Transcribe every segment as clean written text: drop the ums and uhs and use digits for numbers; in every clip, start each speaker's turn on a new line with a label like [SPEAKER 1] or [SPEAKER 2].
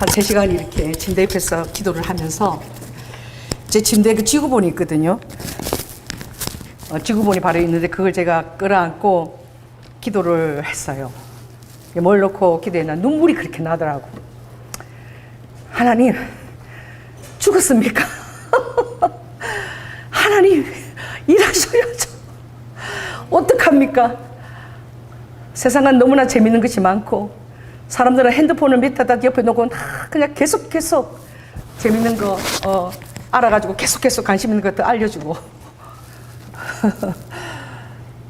[SPEAKER 1] 한 3시간 이렇게 침대 옆에서 기도를 하면서 제 침대에 그 지구본이 있거든요. 지구본이 바로 있는데 그걸 제가 끌어안고 기도를 했어요. 뭘 놓고 기도했나 눈물이 그렇게 나더라고. 하나님, 죽었습니까? 하나님, 일하셔야죠. 어떡합니까? 세상은 너무나 재밌는 것이 많고 사람들은 핸드폰을 밑에다 옆에 놓고 그냥 계속 재밌는 거 알아가지고 계속 관심 있는 것도 알려주고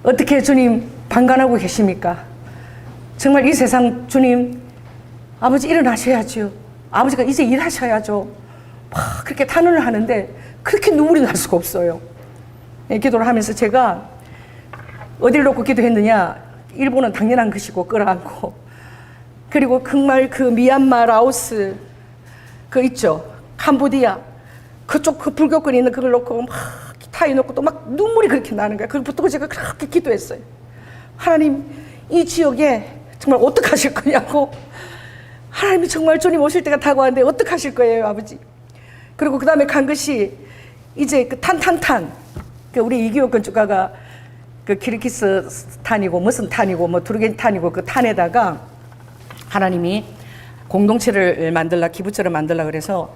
[SPEAKER 1] 어떻게 주님 방관하고 계십니까? 정말 이 세상 주님 아버지 일어나셔야죠. 아버지가 이제 일하셔야죠. 막 그렇게 탄원을 하는데 그렇게 눈물이 날 수가 없어요. 기도를 하면서 제가 어디를 놓고 기도했느냐, 일본은 당연한 것이고 끌어안고, 그리고 정말 그 미얀마, 라오스 그 있죠, 캄보디아 그쪽 그 불교권이 있는 그걸 놓고 막 타이 놓고 또 막 눈물이 그렇게 나는 거야. 그걸 붙들고 제가 그렇게 기도했어요. 하나님, 이 지역에 정말 어떡하실 거냐고. 하나님이 정말 주님 오실 때가 다가왔는데 어떡하실 거예요, 아버지. 그리고 그 다음에 간 것이 이제 그 그 우리 이기호 건축가가 그 키르기스탄이고 무슨 탄이고 뭐 투르겐탄이고 그 탄에다가 하나님이 공동체를 만들라, 기부처를 만들라 그래서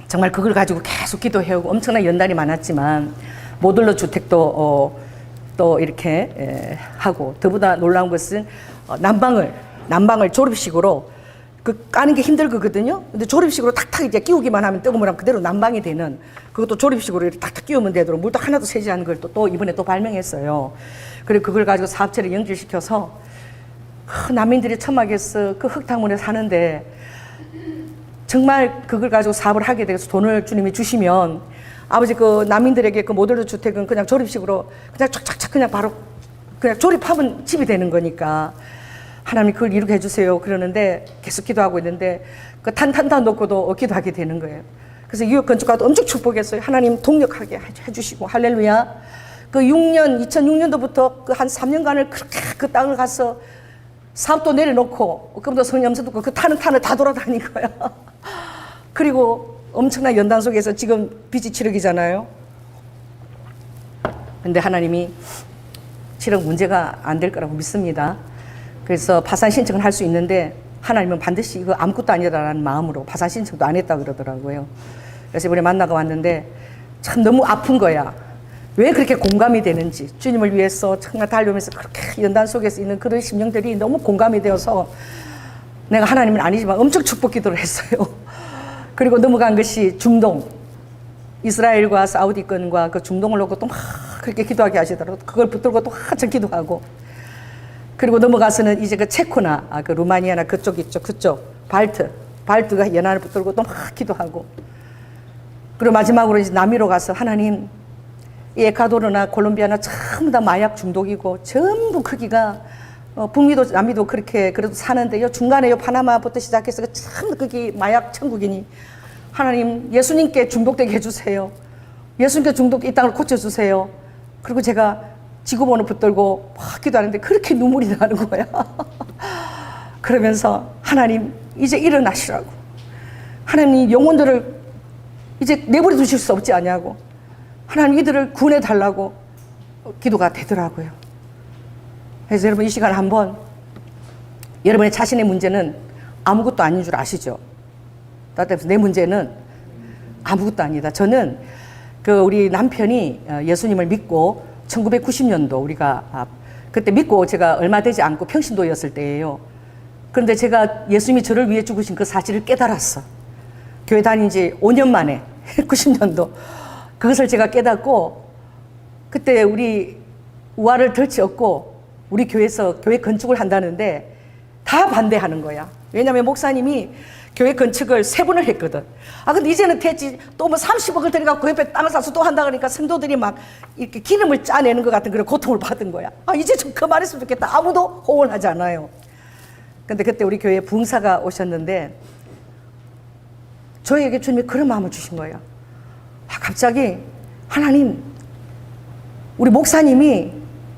[SPEAKER 1] 정말 그걸 가지고 계속 기도해오고 엄청난 연단이 많았지만 모듈러 주택도 또 이렇게 하고, 더보다 놀라운 것은 난방을 졸업식으로 그 까는 게 힘들거든요. 근데 졸업식으로 탁탁 이제 끼우기만 하면 뜨거우면 하면 그대로 난방이 되는, 그것도 졸업식으로 이렇게 탁탁 끼우면 되도록 물도 하나도 새지 않은 걸 또 이번에 또 발명했어요. 그리고 그걸 가지고 사업체를 연결시켜서 난민들이 천막에서 그 흙탕물에 사는데 정말 그걸 가지고 사업을 하게 돼서 돈을 주님이 주시면 아버지 그 난민들에게 그 모듈러 주택은 그냥 조립식으로 그냥 쫙쫙쫙 그냥 바로 그냥 조립하면 집이 되는 거니까 하나님 그걸 이루게 해주세요 그러는데 계속 기도하고 있는데 그 탄탄탄 놓고도 기도하게 되는 거예요. 그래서 이웃 건축가도 엄청 축복했어요. 하나님 동력하게 해주시고 할렐루야. 그 2006년도부터 그 한 3년간을 그렇게 그 땅을 가서 사업도 내려놓고 그럼도 성령 음성 듣고 그 탄을 다 돌아다닌 거야. 그리고 엄청난 연단 속에서 지금 빚이 7억이잖아요. 근데 하나님이 7억 문제가 안 될 거라고 믿습니다. 그래서 파산 신청을 할 수 있는데 하나님은 반드시 이거 아무것도 아니다라는 마음으로 파산 신청도 안 했다 그러더라고요. 그래서 이번에 만나고 왔는데 참 너무 아픈 거야. 왜 그렇게 공감이 되는지, 주님을 위해서 정말 달려오면서 그렇게 연단 속에서 있는 그런 심령들이 너무 공감이 되어서 내가 하나님은 아니지만 엄청 축복 기도를 했어요. 그리고 넘어간 것이 중동, 이스라엘과 사우디권과 그 중동을 놓고 또 막 그렇게 기도하게 하시더라고요. 그걸 붙들고 또 한참 기도하고, 그리고 넘어가서는 이제 그 체코나 그 루마니아나 그쪽 있죠, 그쪽 발트가 연안을 붙들고 또 막 기도하고, 그리고 마지막으로 이제 남미로 가서 하나님, 이 에콰도르나 콜롬비아나 전부 다 마약 중독이고 전부 거기가 북미도 남미도 그렇게 그래도 사는데요, 중간에 요 파나마부터 시작해서 참 거기 마약 천국이니 하나님 예수님께 중독되게 해주세요. 예수님께 중독 이 땅을 고쳐주세요. 그리고 제가 지구본을 붙들고 막 기도하는데 그렇게 눈물이 나는 거야. 그러면서 하나님 이제 일어나시라고, 하나님 영혼들을 이제 내버려 두실 수 없지 않냐고, 하나님 이들을 구원해 달라고 기도가 되더라고요. 그래서 여러분 이 시간 한번 여러분의 자신의 문제는 아무것도 아닌 줄 아시죠? 따뜻해서 내 문제는 아무것도 아니다. 저는 그 우리 남편이 예수님을 믿고 1990년도 우리가 그때 믿고 제가 얼마 되지 않고 평신도였을 때예요. 그런데 제가 예수님이 저를 위해 죽으신 그 사실을 깨달았어. 교회 다닌 지 5년 만에 90년도 그것을 제가 깨닫고, 그때 우리 우화를 덜치 얻고 우리 교회에서 교회 건축을 한다는데 다 반대하는 거야. 왜냐하면 목사님이 교회 건축을 3번을 했거든. 근데 이제는 됐지. 또 뭐 30억을 들여갖고 그 옆에 땅을 사서 또 한다 그러니까 성도들이 막 이렇게 기름을 짜내는 것 같은 그런 고통을 받은 거야. 이제 좀 그만했으면 좋겠다. 아무도 호언하지 않아요. 근데 그때 우리 교회에 부흥사가 오셨는데 저에게 주님이 그런 마음을 주신 거예요. 갑자기 하나님, 우리 목사님이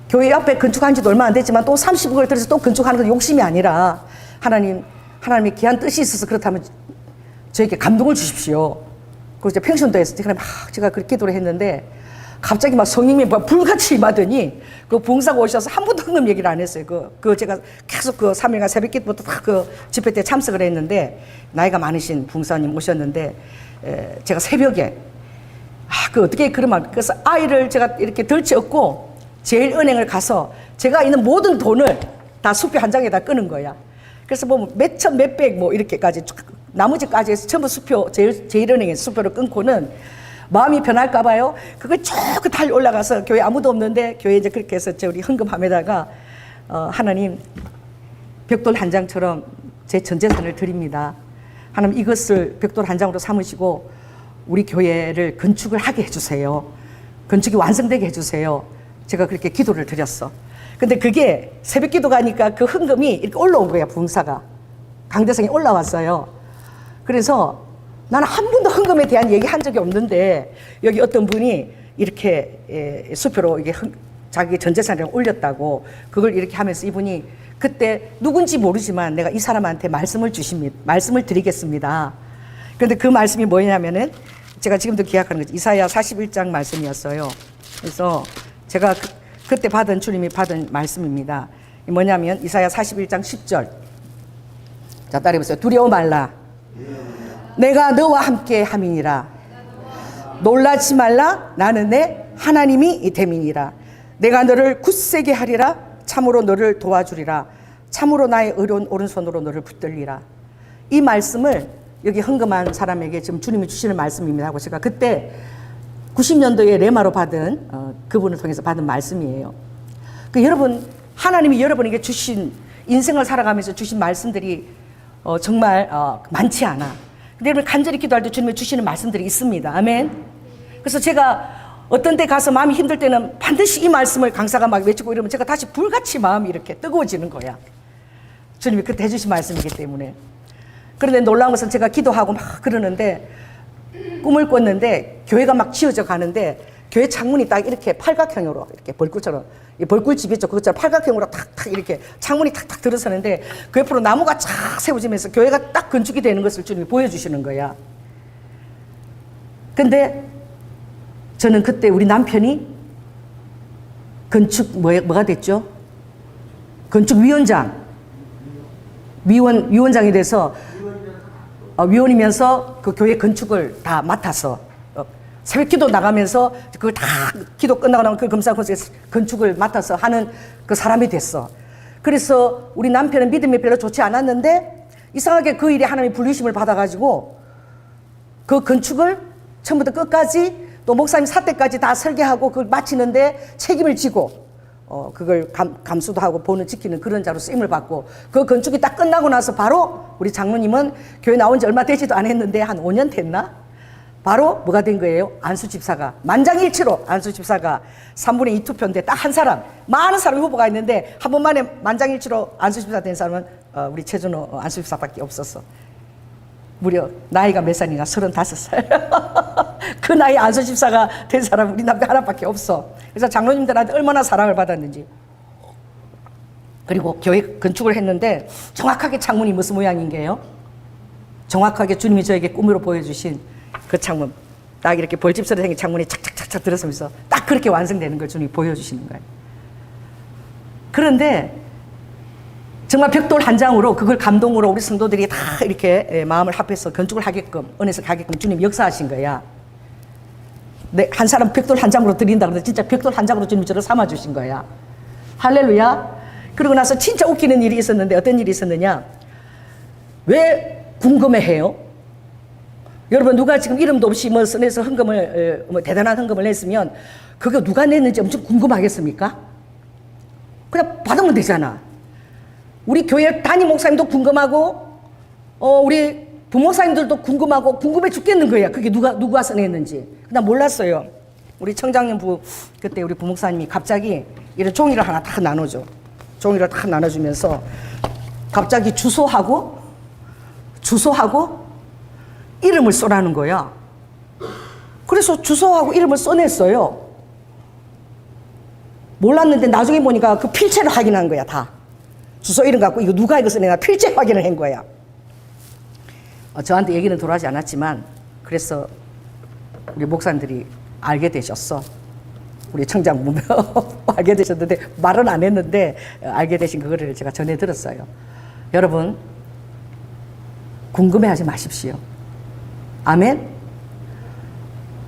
[SPEAKER 1] 교회 앞에 건축한 지도 얼마 안 됐지만 또 30억을 들여서 또 건축하는 건 욕심이 아니라 하나님 하나님의 귀한 뜻이 있어서 그렇다면 저에게 감동을 주십시오. 그리고 이제 평신도에서 제가 그렇게 기도를 했는데 갑자기 막 성령이 막 불같이 임하더니 그 봉사가 오셔서 한 번도 헌금 얘기를 안 했어요. 제가 계속 그 3일간 새벽 기도부터 다 그 집회 때 참석을 했는데 나이가 많으신 봉사님 오셨는데 제가 새벽에 어떻게 그러면 그래서 아이를 제가 이렇게 덜치었고 제일은행을 가서 제가 있는 모든 돈을 다 수표 한 장에다 끄는 거야. 그래서 뭐 몇천 몇백 뭐 이렇게까지 나머지까지 해서 전부 수표 제일은행에서 수표를 끊고는 마음이 변할까 봐요. 그걸 쭉 달리 올라가서 교회 아무도 없는데 교회 이제 그렇게 해서 우리 헌금함에다가 하나님 벽돌 한 장처럼 제 전 재산을 드립니다. 하나님 이것을 벽돌 한 장으로 삼으시고 우리 교회를 건축을 하게 해주세요. 건축이 완성되게 해주세요. 제가 그렇게 기도를 드렸어. 근데 그게 새벽 기도 가니까 그 헌금이 이렇게 올라온 거야. 봉사가 강대상에 올라왔어요. 그래서 나는 한 번도 헌금에 대한 얘기 한 적이 없는데 여기 어떤 분이 이렇게 수표로 이게 자기 전 재산을 올렸다고 그걸 이렇게 하면서 이분이 그때 누군지 모르지만 내가 이 사람한테 말씀을 드리겠습니다. 그런데 그 말씀이 뭐냐면은 제가 지금도 기억하는 거지. 이사야 41장 말씀이었어요. 그래서 제가 그때 주님이 받은 말씀입니다. 뭐냐면 이사야 41장 10절. 자, 따라해보세요. 두려워 말라. 내가 너와 함께 함이니라. 놀라지 말라. 나는 내 하나님이 됨이니라. 내가 너를 굳세게 하리라. 참으로 너를 도와주리라. 참으로 나의 의로운 오른손으로 너를 붙들리라. 이 말씀을 여기 헌금한 사람에게 지금 주님이 주시는 말씀입니다 하고 제가 그때 90년도에 레마로 받은 그분을 통해서 받은 말씀이에요. 여러분 하나님이 여러분에게 주신 인생을 살아가면서 주신 말씀들이 정말 많지 않아. 근데 여러분 간절히 기도할 때 주님이 주시는 말씀들이 있습니다. 아멘. 그래서 제가 어떤 데 가서 마음이 힘들 때는 반드시 이 말씀을 강사가 막 외치고 이러면 제가 다시 불같이 마음이 이렇게 뜨거워지는 거야. 주님이 그때 해주신 말씀이기 때문에. 그런데 놀라운 것은 제가 기도하고 막 그러는데 꿈을 꿨는데 교회가 막 지어져 가는데 교회 창문이 딱 이렇게 팔각형으로 이렇게 벌꿀처럼 벌꿀집 있죠. 그것처럼 팔각형으로 탁탁 이렇게 창문이 탁탁 들어서는데 그 옆으로 나무가 쫙 세워지면서 교회가 딱 건축이 되는 것을 주님이 보여주시는 거야. 근데 저는 그때 우리 남편이 건축 뭐가 됐죠? 건축위원장 위원장이 돼서 위원이면서 그 교회 건축을 다 맡아서 새벽 기도 나가면서 그걸 다 기도 끝나고 나면 그 검사 건축을 맡아서 하는 그 사람이 됐어. 그래서 우리 남편은 믿음이 별로 좋지 않았는데 이상하게 그 일에 하나님의 부르심을 받아가지고 그 건축을 처음부터 끝까지 또 목사님 사태까지 다 설계하고 그걸 마치는데 책임을 지고 그걸 감수도 하고 본을 지키는 그런 자로 쓰임을 받고 그 건축이 딱 끝나고 나서 바로 우리 장로님은 교회 나온 지 얼마 되지도 않았는데 한 5년 됐나? 바로 뭐가 된 거예요? 안수 집사가 만장일치로 안수 집사가 3분의 2 투표인데 딱 한 사람 많은 사람 후보가 있는데 한 번만에 만장일치로 안수 집사 된 사람은 우리 최준호 안수 집사밖에 없었어. 무려 나이가 몇 살이나 35살. 그 나이 안수 집사가 된 사람은 우리 남편 하나밖에 없어. 그래서 장로님들한테 얼마나 사랑을 받았는지. 그리고 교회 건축을 했는데 정확하게 창문이 무슨 모양인 게요? 정확하게 주님이 저에게 꿈으로 보여주신 그 창문, 딱 이렇게 벌집처럼 생긴 창문이 착착착착 들어서면서 딱 그렇게 완성되는 걸 주님이 보여주시는 거예요. 그런데 정말 벽돌 한 장으로 그걸 감동으로 우리 성도들이 다 이렇게 마음을 합해서 건축을 하게끔 은혜서 가게끔 주님 역사하신 거야. 한 사람 벽돌 한 장으로 드린다 그러는데 진짜 벽돌 한 장으로 주님이 저를 삼아주신 거야. 할렐루야. 그러고 나서 진짜 웃기는 일이 있었는데 어떤 일이 있었느냐. 왜 궁금해해요? 여러분 누가 지금 이름도 없이 뭐 써내서 헌금을 대단한 헌금을 냈으면 그게 누가 냈는지 엄청 궁금하겠습니까? 그냥 받으면 되잖아. 우리 교회 담임 목사님도 궁금하고 우리 부목사님들도 궁금하고 궁금해 죽겠는 거야. 그게 누가 써냈는지. 그냥 몰랐어요. 우리 청장년부 그때 우리 부목사님이 갑자기 이런 종이를 하나 딱 나눠줘. 종이를 딱 나눠주면서 갑자기 주소하고 이름을 써라는 거야. 그래서 주소하고 이름을 써냈어요. 몰랐는데 나중에 보니까 그 필체를 확인한 거야. 다 주소 이름 갖고 이거 누가 이거 써내나 필체 확인을 한 거야. 저한테 얘기는 돌아가지 않았지만 그래서 우리 목사님들이 알게 되셨어. 우리 청장 무명 알게 되셨는데 말은 안 했는데 알게 되신 그거를 제가 전해 들었어요. 여러분 궁금해하지 마십시오. 아멘.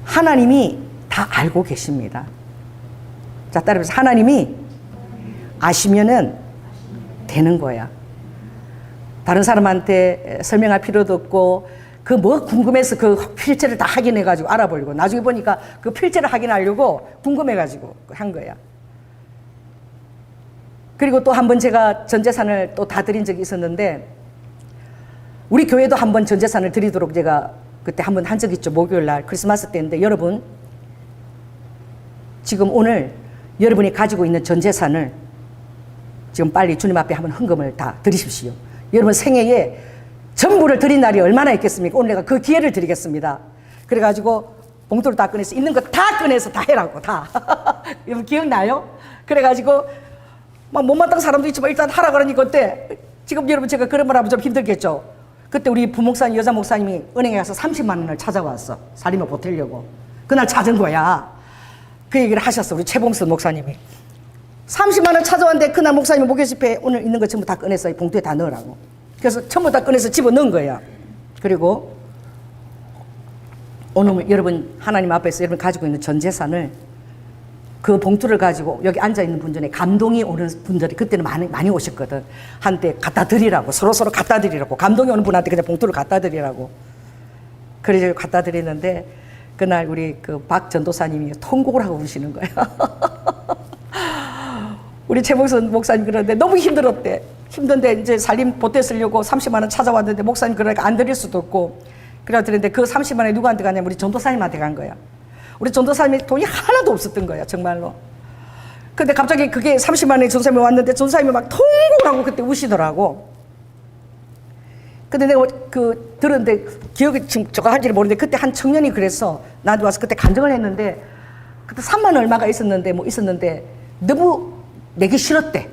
[SPEAKER 1] 하나님이 다 알고 계십니다. 자, 따라해서 하나님이 아시면은 되는 거야. 다른 사람한테 설명할 필요도 없고 그 뭐 궁금해서 그 필체를 다 확인해가지고 알아보려고 나중에 보니까 그 필체를 확인하려고 궁금해가지고 한 거야. 그리고 또 한 번 제가 전재산을 또 다 드린 적이 있었는데 우리 교회도 한 번 전재산을 드리도록 제가 그때 한 번 한 적이 있죠. 목요일 날 크리스마스 때인데 여러분 지금 오늘 여러분이 가지고 있는 전재산을 지금 빨리 주님 앞에 한번 헌금을 다 드리십시오. 여러분 생애에 전부를 드린 날이 얼마나 있겠습니까? 오늘 내가 그 기회를 드리겠습니다. 그래가지고 봉투를 다 꺼내서 있는 거 다 꺼내서 다 해라고 다. 여러분 기억나요? 그래가지고 막 못마땅한 사람도 있지만 일단 하라 그러니까 그때 지금 여러분 제가 그런 말 하면 좀 힘들겠죠. 그때 우리 부목사님 여자 목사님이 은행에 가서 30만 원을 찾아왔어. 살림을 보태려고. 그날 찾은 거야. 그 얘기를 하셨어. 우리 최봉선 목사님이 30만 원 찾아왔는데 그날 목사님이 목요집회 오늘 있는 거 전부 다 꺼내서 이 봉투에 다 넣으라고. 그래서 전부 다 꺼내서 집어넣은 거야. 그리고 오늘 여러분 하나님 앞에서 여러분 가지고 있는 전 재산을 그 봉투를 가지고 여기 앉아있는 분 중에 감동이 오는 분들이 그때는 많이 오셨거든. 한때 갖다 드리라고 서로 갖다 드리라고 감동이 오는 분한테 그냥 봉투를 갖다 드리라고. 그래서 갖다 드리는데 그날 우리 그 박 전도사님이 통곡을 하고 우시는 거야. 우리 최봉선 목사님 그러는데 너무 힘들었대. 힘든데 이제 살림 보태 쓰려고 30만 원 찾아왔는데 목사님 그러니까 안 드릴 수도 없고 그래 드렸는데 그 30만 원이 누구한테 가냐면 우리 전도사님한테 간 거야. 우리 전도사님이 돈이 하나도 없었던 거야 정말로. 근데 갑자기 그게 30만 원이 전도사님이 왔는데 전도사님이 막 통곡하고 그때 우시더라고. 근데 내가 그 들었는데 기억이 지금 저거 한지를 모르는데 그때 한 청년이 그래서 나한테 와서 그때 간증을 했는데 그때 3만 원 얼마가 있었는데 너무 내기 싫었대.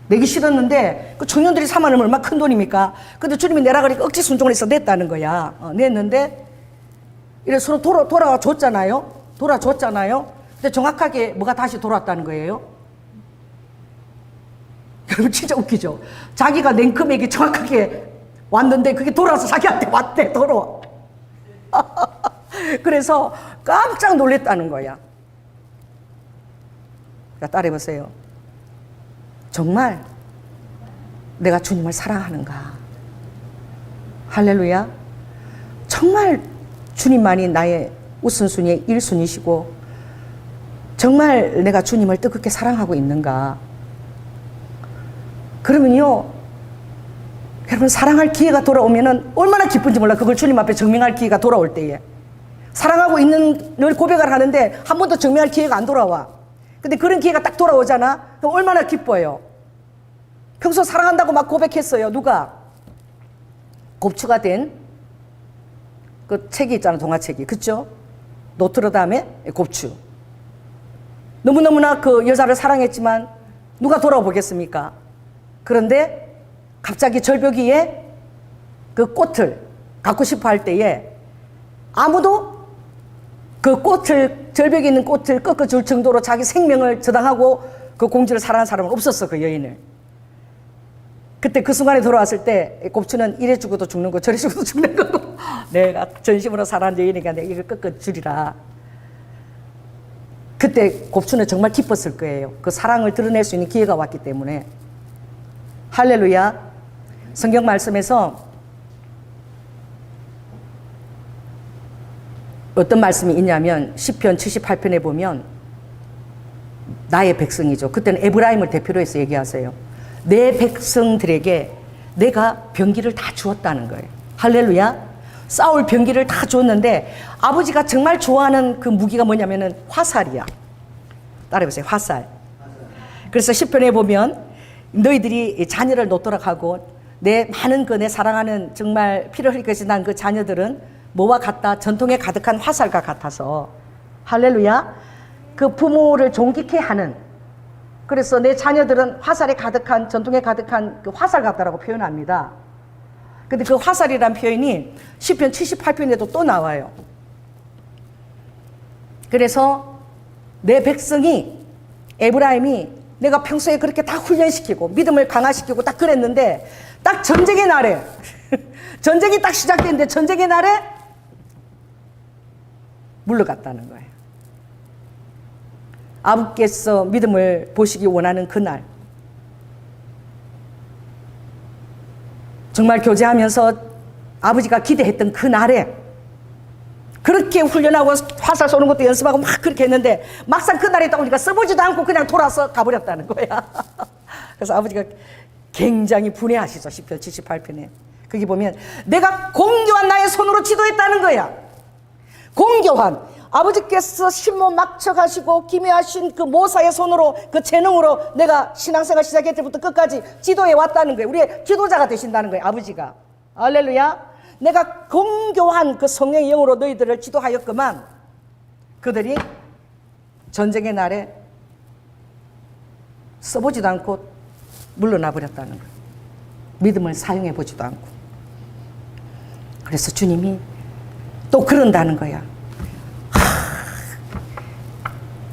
[SPEAKER 1] 내기 싫었는데 그 청년들이 3만 원이면 얼마나 큰 돈입니까? 근데 주님이 내라 그러니까 억지 순종을 해서 냈다는 거야. 냈는데 이래 서로 돌아줬잖아요. 근데 정확하게 뭐가 다시 돌아왔다는 거예요. 여러분 진짜 웃기죠? 자기가 낸 금액이 정확하게 왔는데 그게 돌아와서 자기한테 왔대. 돌아와. 그래서 깜짝 놀랐다는 거야. 따라해보세요. 정말 내가 주님을 사랑하는가? 할렐루야. 정말 주님만이 나의 우선순위의 1순위시고 정말 내가 주님을 뜨겁게 사랑하고 있는가? 그러면요 여러분 사랑할 기회가 돌아오면은 얼마나 기쁜지 몰라. 그걸 주님 앞에 증명할 기회가 돌아올 때에 사랑하고 있는 늘 고백을 하는데 한 번도 증명할 기회가 안 돌아와. 근데 그런 기회가 딱 돌아오잖아. 그럼 얼마나 기뻐요. 평소 사랑한다고 막 고백했어요. 누가? 곱추가 된 그 책이 있잖아. 동화책이. 그쵸? 노트르담의 곱추. 너무너무나 그 여자를 사랑했지만 누가 돌아보겠습니까? 그런데 갑자기 절벽 위에 그 꽃을 갖고 싶어 할 때에 아무도 그 꽃을, 절벽에 있는 꽃을 꺾어줄 정도로 자기 생명을 저당하고 그 공주를 사랑하는 사람은 없었어. 그 여인을. 그때 그 순간에 돌아왔을 때 곱추는 이래 죽어도 죽는 거 저래 죽어도 죽는 거고 내가 전심으로 사랑하는 여인에게 내가 이걸 꺾어주리라. 그때 곱추는 정말 기뻤을 거예요. 그 사랑을 드러낼 수 있는 기회가 왔기 때문에. 할렐루야. 성경 말씀에서 어떤 말씀이 있냐면 시편 78편에 보면 나의 백성이죠. 그때는 에브라임을 대표로 해서 얘기하세요. 내 백성들에게 내가 병기를 다 주었다는 거예요. 할렐루야. 싸울 병기를 다 주었는데 아버지가 정말 좋아하는 그 무기가 뭐냐면은 화살이야. 따라해보세요. 화살. 그래서 시편에 보면 너희들이 자녀를 놓도록 하고 내 많은 내 사랑하는 정말 피를 흘릴 것이 난 그 자녀들은 뭐와 같다? 전통에 가득한 화살과 같아서. 할렐루야. 그 부모를 존귀케 하는, 그래서 내 자녀들은 화살에 가득한, 전통에 가득한 그 화살 같다라고 표현합니다. 근데 그 화살이란 표현이 시편 78편에도 또 나와요. 그래서 내 백성이, 에브라임이 내가 평소에 그렇게 다 훈련시키고 믿음을 강화시키고 딱 그랬는데 딱 전쟁의 날에 전쟁이 딱 시작됐는데 전쟁의 날에 물러갔다는 거예요. 아버지께서 믿음을 보시기 원하는 그날, 정말 교제하면서 아버지가 기대했던 그날에 그렇게 훈련하고 화살 쏘는 것도 연습하고 막 그렇게 했는데 막상 그날이 딱 오니까 써보지도 않고 그냥 돌아서 가버렸다는 거야. 그래서 아버지가 굉장히 분해하시죠. 시편 78편에 거기 보면 내가 공교한 나의 손으로 지도했다는 거야. 공교한 아버지께서 신모 막척하시고 기묘하신 그 모사의 손으로, 그 재능으로 내가 신앙생활 시작할 때부터 끝까지 지도해 왔다는 거예요. 우리의 지도자가 되신다는 거예요, 아버지가. 할렐루야. 내가 공교한 그 성령의 영으로 너희들을 지도하였구만. 그들이 전쟁의 날에 써보지도 않고 물러나 버렸다는 거예요. 믿음을 사용해 보지도 않고. 그래서 주님이 또 그런다는 거야.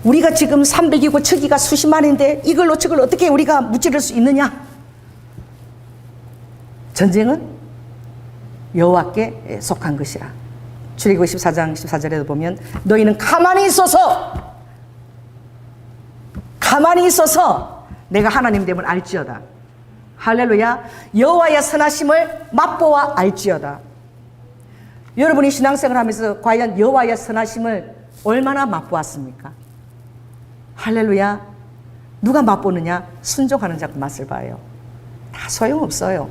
[SPEAKER 1] 우리가 지금 300이고 저기가 수십만인데 이걸로 저걸 어떻게 우리가 무찌를 수 있느냐? 전쟁은 여호와께 속한 것이라. 출애굽기 14장 14절에도 보면 너희는 가만히 있어서 내가 하나님 됨을 알지어다. 할렐루야. 여호와의 선하심을 맛보아 알지어다. 여러분이 신앙생활 하면서 과연 여호와의 선하심을 얼마나 맛보았습니까? 할렐루야. 누가 맛보느냐? 순종하는 자가 맛을 봐요. 다 소용없어요.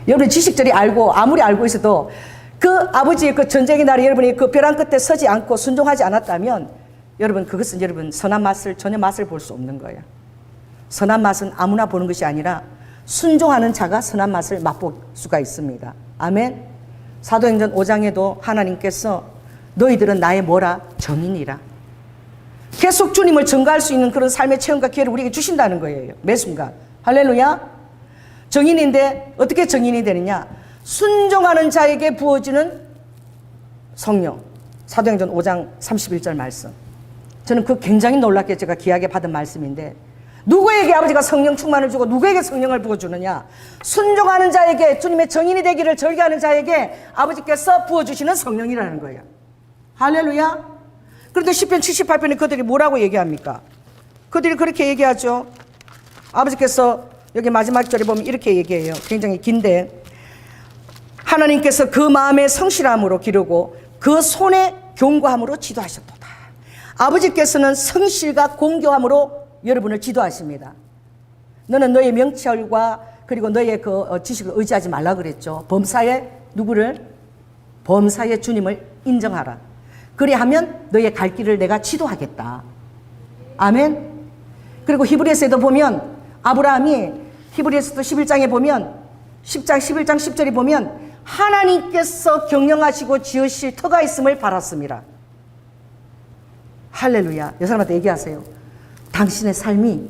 [SPEAKER 1] 여러분 지식적이 알고 아무리 알고 있어도 그 아버지의 그 전쟁의 날에 여러분이 그 벼랑 끝에 서지 않고 순종하지 않았다면 여러분 그것은 여러분 선한 맛을 전혀 맛을 볼 수 없는 거예요. 선한 맛은 아무나 보는 것이 아니라 순종하는 자가 선한 맛을 맛볼 수가 있습니다. 아멘. 사도행전 5장에도 하나님께서 너희들은 나의 뭐라? 정인이라. 계속 주님을 증거할 수 있는 그런 삶의 체험과 기회를 우리에게 주신다는 거예요. 매 순간. 할렐루야. 정인인데 어떻게 정인이 되느냐? 순종하는 자에게 부어지는 성령. 사도행전 5장 31절 말씀. 저는 그 굉장히 놀랍게 제가 귀하게 받은 말씀인데 누구에게 아버지가 성령 충만을 주고 누구에게 성령을 부어주느냐? 순종하는 자에게, 주님의 정인이 되기를 절개하는 자에게 아버지께서 부어주시는 성령이라는 거예요. 할렐루야. 그런데 시편 78편에 그들이 뭐라고 얘기합니까? 그들이 그렇게 얘기하죠. 아버지께서 여기 마지막 절에 보면 이렇게 얘기해요. 굉장히 긴데 하나님께서 그 마음의 성실함으로 기르고 그 손의 견고함으로 지도하셨도다. 아버지께서는 성실과 공교함으로 여러분을 지도하십니다. 너는 너의 명철과 그리고 너의 그 지식을 의지하지 말라 그랬죠. 범사에 누구를? 범사에 주님을 인정하라. 그리하면 너의 갈 길을 내가 지도하겠다. 아멘. 그리고 히브리서에도 보면 아브라함이 히브리서도 11장에 보면 10장 11장 10절에 보면 하나님께서 경영하시고 지으실 터가 있음을 바랐습니다. 할렐루야. 여 사람한테 얘기하세요. 당신의 삶이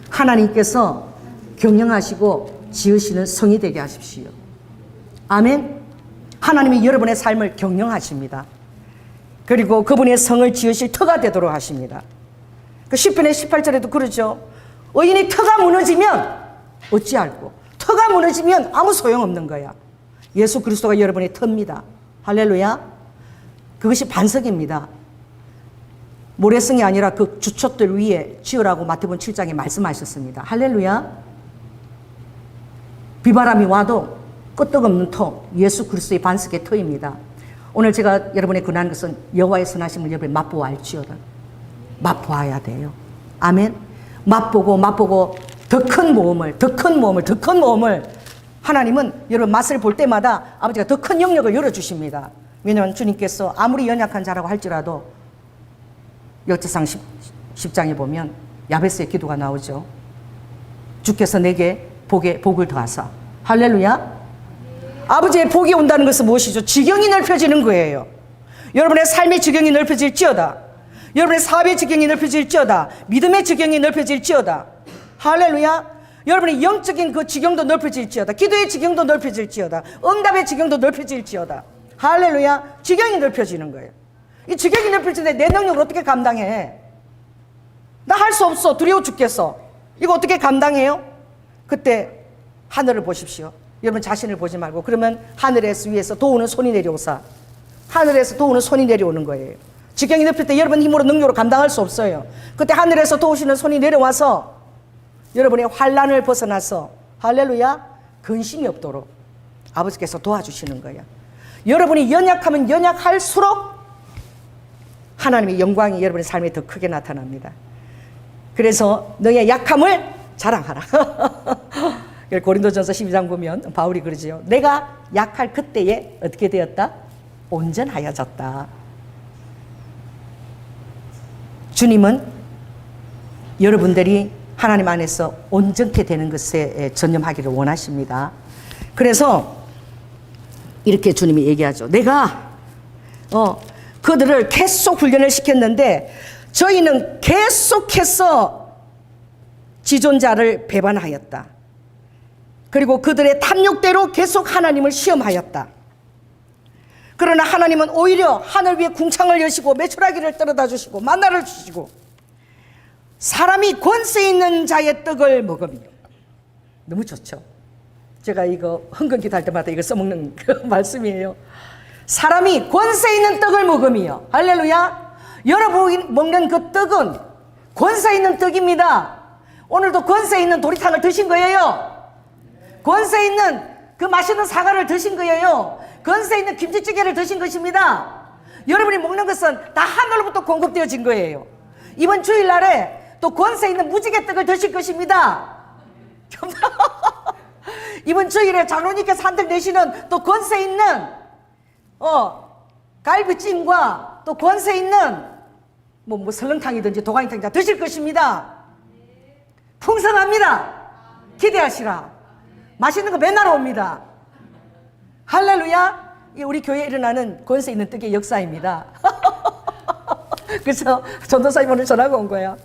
[SPEAKER 1] 하나님께서 경영하시고 지으시는 성이 되게 하십시오. 아멘. 하나님이 여러분의 삶을 경영하십니다. 그리고 그분의 성을 지으실 터가 되도록 하십니다. 그 시편의 18절에도 그러죠. 의인이 터가 무너지면 어찌할꼬? 터가 무너지면 아무 소용없는 거야. 예수 그리스도가 여러분의 터입니다. 할렐루야. 그것이 반석입니다. 모래성이 아니라 그 주촛들 위에 지으라고 마태복음 7장에 말씀하셨습니다. 할렐루야. 비바람이 와도 끄떡없는 터, 예수 그리스도의 반석의 터입니다. 오늘 제가 여러분의 권하는 것은 여호와의 선하심을 여러분이 맛보아 알지어다. 맛보아야 돼요. 아멘. 맛보고 더 큰 모험을 하나님은 여러분 맛을 볼 때마다 아버지가 더 큰 영역을 열어주십니다. 왜냐하면 주님께서 아무리 연약한 자라고 할지라도 역대상 10장에 보면 야베스의 기도가 나오죠. 주께서 내게 복을 더하사. 할렐루야. 아버지의 복이 온다는 것은 무엇이죠? 지경이 넓혀지는 거예요. 여러분의 삶의 지경이 넓혀질지어다. 여러분의 사업의 지경이 넓혀질지어다. 믿음의 지경이 넓혀질지어다. 할렐루야. 여러분의 영적인 그 지경도 넓혀질지어다. 기도의 지경도 넓혀질지어다. 응답의 지경도 넓혀질지어다. 할렐루야. 지경이 넓혀지는 거예요. 이 지경이 넓혀지는데 내 능력을 어떻게 감당해? 나 할 수 없어. 두려워 죽겠어. 이거 어떻게 감당해요? 그때 하늘을 보십시오. 여러분 자신을 보지 말고, 그러면 하늘에서 위에서 도우는 손이 내려오사. 하늘에서 도우는 손이 내려오는 거예요. 지경이 넓힐 때 여러분 힘으로 능력으로 감당할 수 없어요. 그때 하늘에서 도우시는 손이 내려와서 여러분의 환난을 벗어나서, 할렐루야, 근심이 없도록 아버지께서 도와주시는 거예요. 여러분이 연약하면 연약할수록 하나님의 영광이 여러분의 삶에 더 크게 나타납니다. 그래서 너의 약함을 자랑하라. 고린도전서 12장 보면 바울이 그러지요. 내가 약할 그때에 어떻게 되었다? 온전하여졌다. 주님은 여러분들이 하나님 안에서 온전케 되는 것에 전념하기를 원하십니다. 그래서 이렇게 주님이 얘기하죠. 내가 그들을 계속 훈련을 시켰는데 저희는 계속해서 지존자를 배반하였다. 그리고 그들의 탐욕대로 계속 하나님을 시험하였다. 그러나 하나님은 오히려 하늘 위에 궁창을 여시고 메추라기를 떨어다 주시고 만나를 주시고 사람이 권세 있는 자의 떡을 먹으며. 너무 좋죠. 제가 이거 헌금기도 할 때마다 이거 써먹는 그 말씀이에요. 사람이 권세 있는 떡을 먹으며. 할렐루야. 여러분이 먹는 그 떡은 권세 있는 떡입니다. 오늘도 권세 있는 도리탕을 드신 거예요. 권세 있는 그 맛있는 사과를 드신 거예요. 권세 있는 김치찌개를 드신 것입니다. 여러분이 먹는 것은 다 하늘로부터 공급되어진 거예요. 이번 주일날에 또 권세 있는 무지개떡을 드실 것입니다. 이번 주일에 장로님께서 한턱 내시는 또 권세 있는 갈비찜과 또 권세 있는 뭐 설렁탕이든지 도가니탕이든지 드실 것입니다. 풍성합니다. 기대하시라. 맛있는 거 맨날 옵니다. 할렐루야. 우리 교회에 일어나는 권세 있는 떡의 역사입니다. 그래서 전도사님 오늘 전화가 온 거야.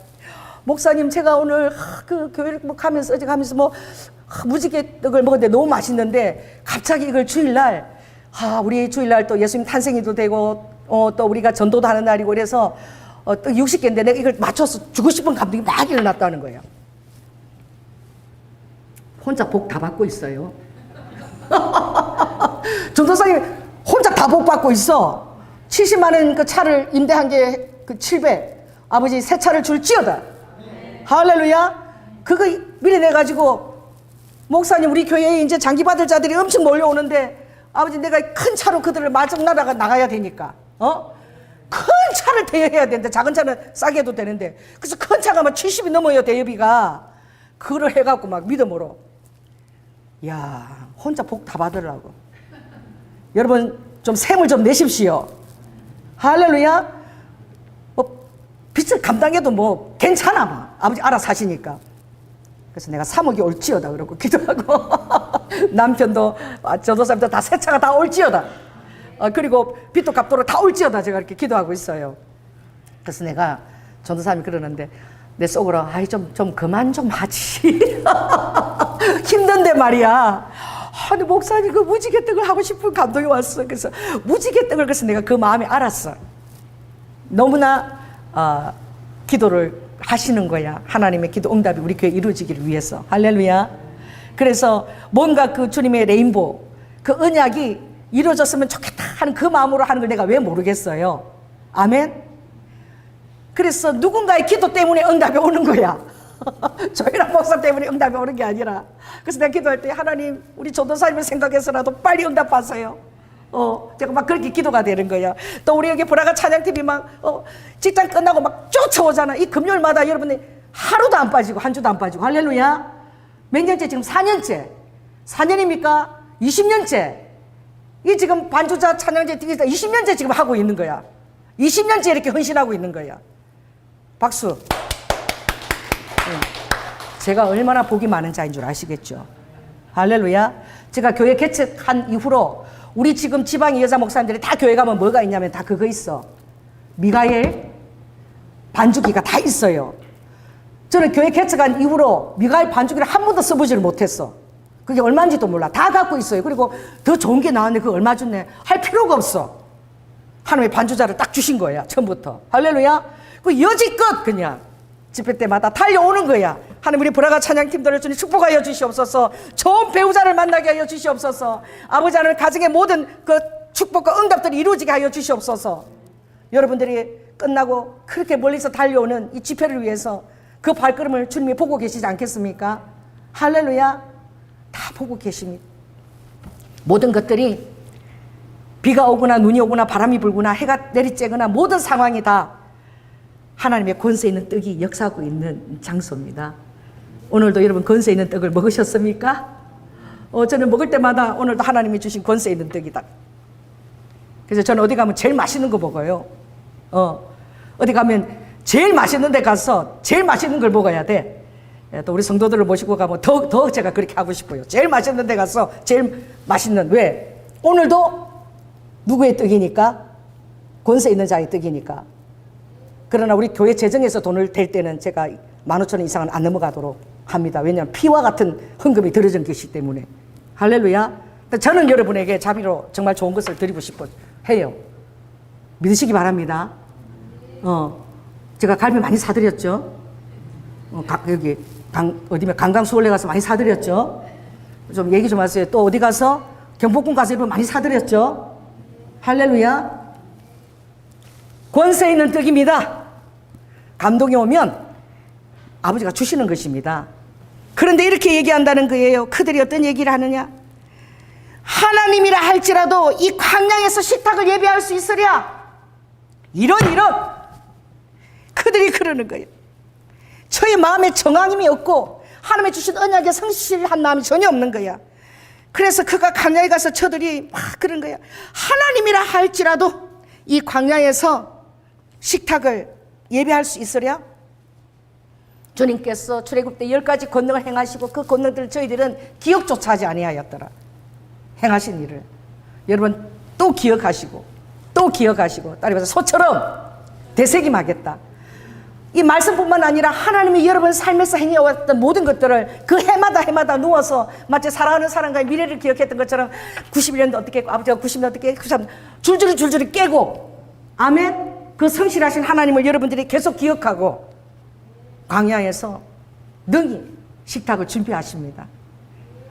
[SPEAKER 1] 목사님, 제가 오늘 그 교회를 가면서 어제 가면서 무지개 떡을 먹었는데 너무 맛있는데 갑자기 이걸 주일날 우리 주일날 또 예수님 탄생일도 되고 또 우리가 전도도 하는 날이고 그래서 떡 60개인데 내가 이걸 맞춰서 주고 싶은 감동이 막 일어났다는 거예요. 혼자 복 다 받고 있어요. 전도사님 혼자 다 복 받고 있어. 70만 원 그 차를 임대한 게 그 700. 아버지 새 차를 줄지어다. 할렐루야. 그거 미리 내가지고 목사님 우리 교회에 이제 장기 받을 자들이 엄청 몰려오는데 아버지 내가 큰 차로 그들을 마중 나가야 되니까 큰 차를 대여해야 되는데 작은 차는 싸게 해도 되는데 그래서 큰 차가 막 70이 넘어요 대여비가. 그걸 해갖고 막 믿음으로 야 혼자 복 다 받으려고. 여러분 좀 셈을 좀 내십시오. 할렐루야. 빚을 감당해도 뭐 괜찮아 막 아버지 알아서 하시니까. 그래서 내가 3억이 올지어다 그러고 기도하고 남편도 전도사님도 다 새 차가 다 올지어다. 그리고 빚도 갚도록 다 올지어다 제가 이렇게 기도하고 있어요. 그래서 내가 전도사님이 그러는데 내 속으로 좀 그만 좀 하지. 힘든데 말이야. 근데 목사님 그 무지개떡을 하고 싶은 감동이 왔어. 그래서 무지개떡을 그래서 내가 그 마음에 알았어. 너무나 기도를 하시는 거야. 하나님의 기도 응답이 우리 교회에 이루어지기를 위해서. 할렐루야. 그래서 뭔가 그 주님의 레인보우 그 언약이 이루어졌으면 좋겠다 하는 그 마음으로 하는 걸 내가 왜 모르겠어요. 아멘. 그래서 누군가의 기도 때문에 응답이 오는 거야. 조일한 목사 때문에 응답이 오는 게 아니라. 그래서 내가 기도할 때 하나님 우리 전도사님을 생각해서라도 빨리 응답하세요. 제가 막 그렇게 기도가 되는 거야. 또 우리 여기 보라가 찬양팀이 막 직장 끝나고 막 쫓아오잖아. 이 금요일마다 여러분이 하루도 안 빠지고 한 주도 안 빠지고. 할렐루야. 몇 년째? 지금 4년째 4년입니까? 20년째. 이 지금 반주자 찬양제 뛰기다 20년째 지금 하고 있는 거야. 20년째 이렇게 헌신하고 있는 거야. 박수. 제가 얼마나 복이 많은 자인 줄 아시겠죠? 할렐루야. 제가 교회 개척한 이후로 우리 지금 지방의 여자 목사님들이 다 교회 가면 뭐가 있냐면 다 그거 있어. 미가엘, 반주기가 다 있어요. 저는 교회 개척한 이후로 미가엘 반죽기를 한 번도 써보지를 못했어. 그게 얼마인지도 몰라. 다 갖고 있어요. 그리고 더 좋은 게 나왔네. 그거 얼마 줬네. 할 필요가 없어. 하나님의 반주자를 딱 주신 거야. 처음부터. 할렐루야. 그 여지껏 그냥 집회 때마다 달려오는 거야. 하나님 우리 브라가 찬양팀들을 주님 축복하여 주시옵소서. 좋은 배우자를 만나게 하여 주시옵소서. 아버지 하나님 가정의 모든 그 축복과 응답들이 이루어지게 하여 주시옵소서. 여러분들이 끝나고 그렇게 멀리서 달려오는 이 집회를 위해서 그 발걸음을 주님이 보고 계시지 않겠습니까? 할렐루야. 다 보고 계십니다. 모든 것들이 비가 오거나 눈이 오거나 바람이 불거나 해가 내리쬐거나 모든 상황이 다 하나님의 권세 있는 떡이 역사하고 있는 장소입니다. 오늘도 여러분 권세 있는 떡을 먹으셨습니까? 저는 먹을 때마다 오늘도 하나님이 주신 권세 있는 떡이다. 그래서 저는 어디 가면 제일 맛있는 거 먹어요. 어디 가면 제일 맛있는 데 가서 제일 맛있는 걸 먹어야 돼. 또 우리 성도들을 모시고 가면 더 제가 그렇게 하고 싶어요. 제일 맛있는 데 가서 제일 맛있는. 왜? 오늘도 누구의 떡이니까? 권세 있는 자의 떡이니까. 그러나 우리 교회 재정에서 돈을 댈 때는 제가 15,000원 이상은 안 넘어가도록 합니다. 왜냐하면 피와 같은 헌금이 들어진 것이기 때문에. 할렐루야. 저는 여러분에게 자비로 정말 좋은 것을 드리고 싶어 해요. 믿으시기 바랍니다. 제가 갈비 많이 사드렸죠. 여기 어디면 강강 수월래 가서 많이 사드렸죠. 좀 얘기 좀 하세요. 또 어디 가서 경복궁 가서 여러분 많이 사드렸죠. 할렐루야. 권세 있는 떡입니다. 감동이 오면 아버지가 주시는 것입니다. 그런데 이렇게 얘기한다는 거예요. 그들이 어떤 얘기를 하느냐? 하나님이라 할지라도 이 광야에서 식탁을 예배할 수 있으랴. 이런 그들이 그러는 거예요. 저의 마음에 정황임이 없고 하나님의 주신 언약에 성실한 마음이 전혀 없는 거야. 그래서 그가 광야에 가서 저들이 막 그런 거야. 하나님이라 할지라도 이 광야에서 식탁을 예배할 수 있으랴? 주님께서 출애굽 때 10가지 권능을 행하시고 그 권능들을 저희들은 기억조차 하지 아니하였더라. 행하신 일을 여러분 또 기억하시고 따라서 소처럼 되새김하겠다. 이 말씀뿐만 아니라 하나님이 여러분 삶에서 행해왔던 모든 것들을 그 해마다 누워서 마치 사랑하는 사람과의 미래를 기억했던 것처럼 91년도 어떻게 했고 아버지가 90년 어떻게 했고 줄줄이 깨고 아멘. 그 성실하신 하나님을 여러분들이 계속 기억하고 광야에서 능히 식탁을 준비하십니다.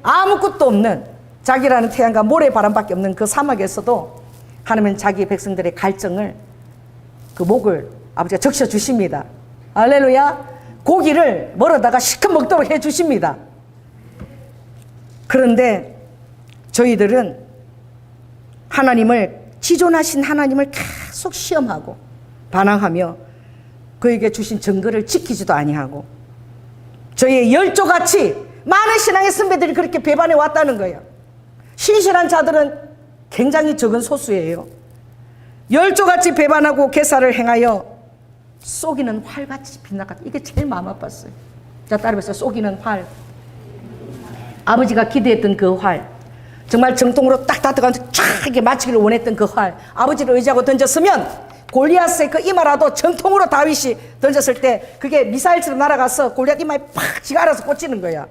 [SPEAKER 1] 아무것도 없는 자기라는 태양과 모래 바람밖에 없는 그 사막에서도 하나님은 자기 백성들의 갈증을 그 목을 아버지가 적셔 주십니다. 할렐루야. 고기를 멀어다가 시큼 먹도록 해 주십니다. 그런데 저희들은 하나님을 지존하신 하나님을 계속 시험하고 반항하며 그에게 주신 증거를 지키지도 아니하고 저희의 열조같이 많은 신앙의 선배들이 그렇게 배반해 왔다는 거예요. 신실한 자들은 굉장히 적은 소수예요. 열조같이 배반하고 계사를 행하여 쏘기는 활같이 빗나갔다. 이게 제일 마음 아팠어요. 자, 따라해서 쏘기는 활. 아버지가 기대했던 그 활. 정말 정통으로 딱 다들어가서 촥 이렇게 맞추기를 원했던 그 활. 아버지를 의지하고 던졌으면 골리앗의 그 이마라도 정통으로 다윗이 던졌을 때 그게 미사일처럼 날아가서 골리앗 이마에 팍 지가 알아서 꽂히는 거야.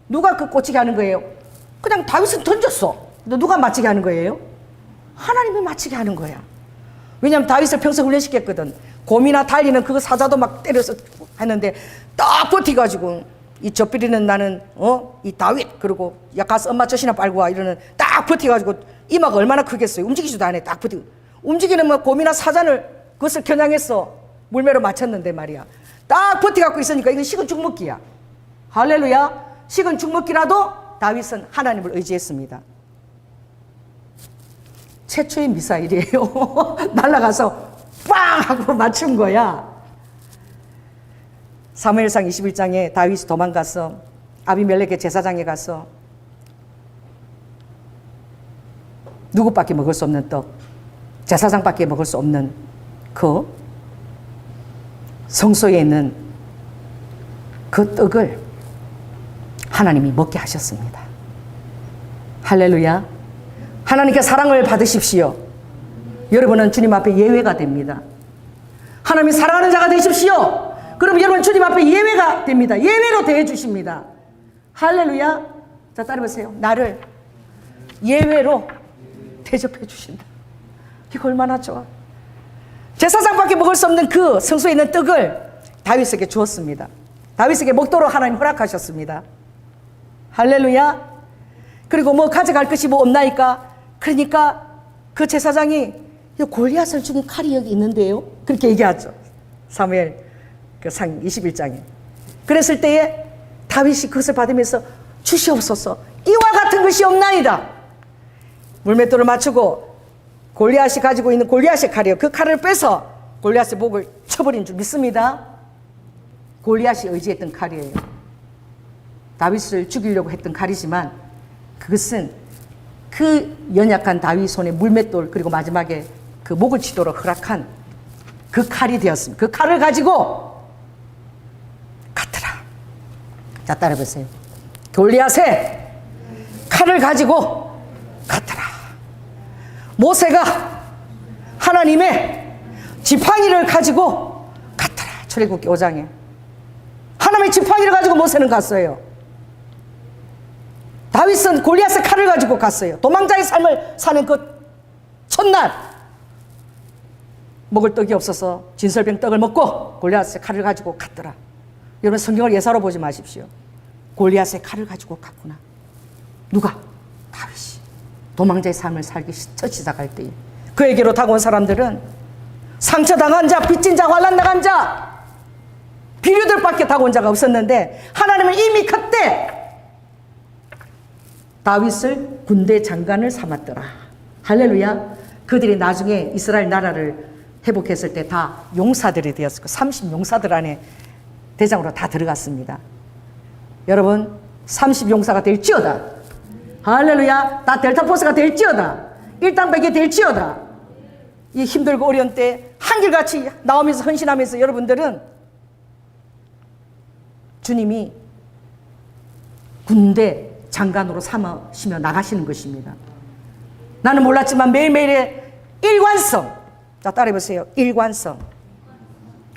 [SPEAKER 1] 누가 그 꽂히게 하는 거예요? 그냥 다윗은 던졌어. 근데 누가 맞히게 하는 거예요? 하나님이 맞히게 하는 거야. 왜냐하면 다윗을 평생 훈련시켰거든. 곰이나 달리는 그 사자도 막 때려서 했는데 딱 버티가지고 이 젖비리는 나는 이 다윗 그리고 야 가서 엄마 젖이나 빨고 와 이러는 딱 버티가지고 이마가 얼마나 크겠어요. 움직이지도 않아. 딱 버티고 움직이는 뭐 곰이나 사자를 그것을 겨냥해서 물매로 맞췄는데 말이야. 딱 버티갖고 있으니까 이건 식은 죽먹기야. 할렐루야. 식은 죽먹기라도 다윗은 하나님을 의지했습니다. 최초의 미사일이에요. 날아가서 빵! 하고 맞춘 거야. 사무엘상 21장에 다윗이 도망가서 아비멜렉의 제사장에 가서 누구밖에 먹을 수 없는 떡, 제사장밖에 먹을 수 없는 그 성소에 있는 그 떡을 하나님이 먹게 하셨습니다. 할렐루야. 하나님께 사랑을 받으십시오. 여러분은 주님 앞에 예외가 됩니다. 하나님이 사랑하는 자가 되십시오. 그럼 여러분 주님 앞에 예외가 됩니다. 예외로 대해 주십니다. 할렐루야. 자, 따라해보세요. 나를 예외로 대접해 주신다. 이거 얼마나 좋아. 제사장밖에 먹을 수 없는 그 성소에 있는 떡을 다윗에게 주었습니다. 다윗에게 먹도록 하나님 허락하셨습니다. 할렐루야. 그리고 뭐 가져갈 것이 뭐 없나이까? 그러니까 그 제사장이 골리앗을 죽인 칼이 여기 있는데요, 그렇게 얘기하죠. 사무엘 그 상 21장에. 그랬을 때에 다윗이 그것을 받으면서 주시옵소서, 이와 같은 것이 없나이다. 물맷돌을 맞추고 골리앗이 가지고 있는 골리앗의 칼이요, 그 칼을 빼서 골리앗의 목을 쳐버린 줄 믿습니다. 골리앗이 의지했던 칼이에요. 다윗을 죽이려고 했던 칼이지만 그것은 그 연약한 다윗 손에 물맷돌, 그리고 마지막에 그 목을 치도록 허락한 그 칼이 되었습니다. 그 칼을 가지고 갔더라. 자, 따라해보세요. 골리앗의 칼을 가지고 갔더라. 모세가 하나님의 지팡이를 가지고 갔더라. 출애굽기 5장에 하나님의 지팡이를 가지고 모세는 갔어요. 다윗은 골리앗의 칼을 가지고 갔어요. 도망자의 삶을 사는 그 첫날 먹을 떡이 없어서 진설병 떡을 먹고 골리앗의 칼을 가지고 갔더라. 여러분, 성경을 예사로 보지 마십시오. 골리앗의 칼을 가지고 갔구나. 누가? 다윗이 도망자의 삶을 살기 첫 시작할 때에 그에게로 다가온 사람들은 상처당한 자, 빚진 자, 환난당한 자, 비류들밖에 다가온 자가 없었는데 하나님은 이미 그때 다윗을 군대 장관을 삼았더라. 할렐루야. 그들이 나중에 이스라엘 나라를 회복했을 때 다 용사들이 되었고 30용사들 안에 대장으로 다 들어갔습니다. 여러분, 30용사가 될지어다. 할렐루야. 다 델타포스가 될지어다. 일당백이 될지어다. 이 힘들고 어려운 때 한결같이 나오면서 헌신하면서 여러분들은 주님이 군대 장관으로 삼으시며 나가시는 것입니다. 나는 몰랐지만 매일매일의 일관성. 자, 따라해보세요. 일관성.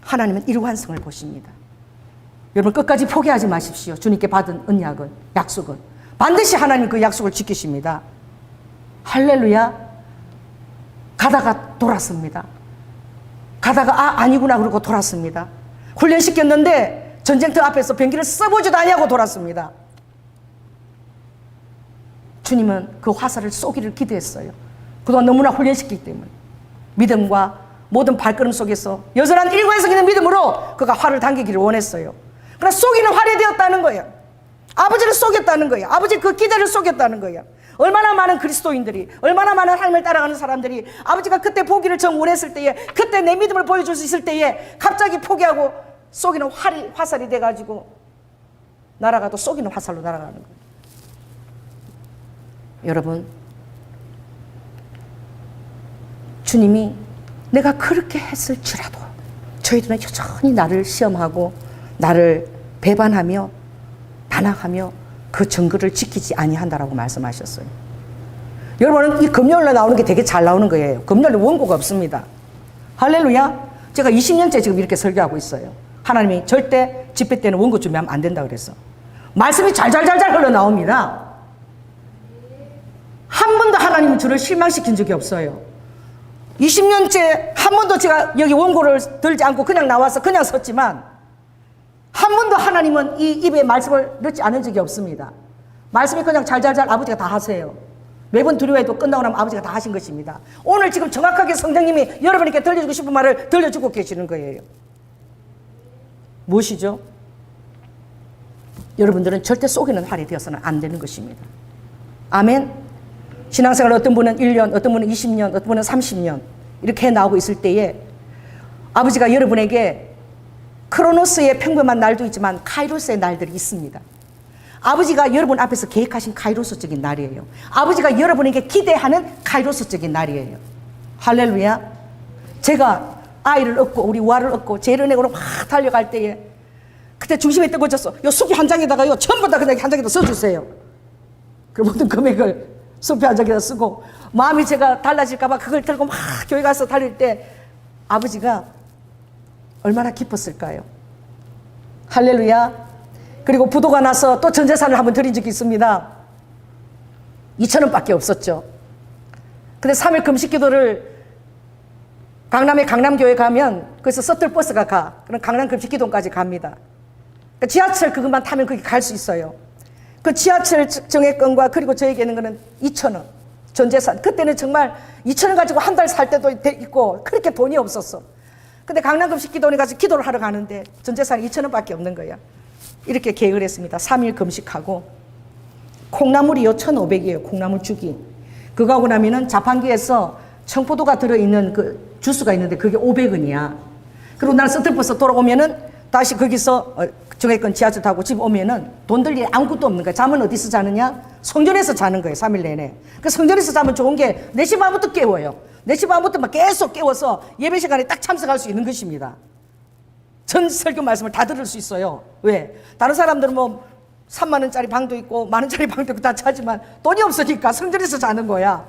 [SPEAKER 1] 하나님은 일관성을 보십니다. 여러분, 끝까지 포기하지 마십시오. 주님께 받은 언약은, 약속은 반드시 하나님 그 약속을 지키십니다. 할렐루야. 가다가 돌았습니다. 가다가 아니구나 그러고 돌았습니다. 훈련시켰는데 전쟁터 앞에서 병기를 써보지도 아니하고 돌았습니다. 주님은 그 화살을 쏘기를 기대했어요. 그동안 너무나 훈련시키기 때문에 믿음과 모든 발걸음 속에서 여전한 일관성 있는 믿음으로 그가 활을 당기기를 원했어요. 그러나 쏘기는 활이 되었다는 거예요. 아버지를 쏘겠다는 거예요. 아버지 그 기대를 쏘겠다는 거예요. 얼마나 많은 그리스도인들이, 얼마나 많은 하나님을 따라가는 사람들이 아버지가 그때 포기를 정 원했을 때에, 그때 내 믿음을 보여줄 수 있을 때에 갑자기 포기하고 쏘기는 화살이 돼가지고 날아가도 쏘기는 화살로 날아가는 거예요. 여러분, 주님이 내가 그렇게 했을지라도 저희들은 여전히 나를 시험하고 나를 배반하며 반항하며 그 증거를 지키지 아니한다라고 말씀하셨어요. 여러분은 이 금요일에 나오는 게 되게 잘 나오는 거예요. 금요일에 원고가 없습니다. 할렐루야. 제가 20년째 지금 이렇게 설교하고 있어요. 하나님이 절대 집회 때는 원고 준비하면 안 된다 그래서 말씀이 잘잘잘잘 흘러나옵니다. 한 번도 하나님은 저를 실망시킨 적이 없어요. 20년째 한 번도 제가 여기 원고를 들지 않고 그냥 나와서 그냥 섰지만 한 번도 하나님은 이 입에 말씀을 넣지 않은 적이 없습니다. 말씀이 그냥 잘잘잘 아버지가 다 하세요. 매번 두려워해도 끝나고 나면 아버지가 다 하신 것입니다. 오늘 지금 정확하게 성령님이 여러분에게 들려주고 싶은 말을 들려주고 계시는 거예요. 무엇이죠? 여러분들은 절대 속이는 활이 되어서는 안 되는 것입니다. 아멘. 신앙생활 어떤 분은 1년, 어떤 분은 20년, 어떤 분은 30년 이렇게 나오고 있을 때에 아버지가 여러분에게 크로노스의 평범한 날도 있지만 카이로스의 날들이 있습니다. 아버지가 여러분 앞에서 계획하신 카이로스적인 날이에요. 아버지가 여러분에게 기대하는 카이로스적인 날이에요. 할렐루야. 제가 아이를 얻고 우리 와를 얻고 제일은행으로 막 달려갈 때에 그때 중심이 뜨거워졌어. 요 수표 한 장에다가요 전부 다 그냥 한 장에다 써주세요. 그 모든 금액을 수표 한 장에다 쓰고 마음이 제가 달라질까봐 그걸 들고 막 교회 가서 달릴 때 아버지가 얼마나 기뻤을까요? 할렐루야. 그리고 부도가 나서 또 전 재산을 한번 드린 적이 있습니다. 2,000원밖에 없었죠. 근데 3일 금식 기도를 강남에 강남교회 가면 거기서 서틀버스가 가. 그럼 강남 금식 기도까지 갑니다. 그러니까 지하철 그것만 타면 거기 갈 수 있어요. 그 지하철 정액권과 그리고 저에게는 거는 2,000원. 전 재산. 그때는 정말 2,000원 가지고 한 달 살 때도 있고 그렇게 돈이 없었어. 근데 강남 금식 기도원에 가서 기도를 하러 가는데 전 재산이 2,000원밖에 없는 거야. 이렇게 계획을 했습니다. 3일 금식하고 콩나물이요 1,500이에요. 콩나물 죽이. 그거 하고 나면은 자판기에서 청포도가 들어있는 그 주스가 있는데 그게 500원이야. 그리고 날 서틀버스 돌아오면은 다시 거기서 정액권 지하철 타고 집 오면은 돈 들 일이 아무것도 없는 거야. 잠은 어디서 자느냐? 성전에서 자는 거예요. 3일 내내. 그 성전에서 자면 좋은 게 4시 반부터 깨워요. 4시 반부터 막 계속 깨워서 예배 시간에 딱 참석할 수 있는 것입니다. 전 설교 말씀을 다 들을 수 있어요. 왜? 다른 사람들은 뭐 3만 원짜리 방도 있고 1만 원짜리 방도 있고 다 자지만 돈이 없으니까 성전에서 자는 거야.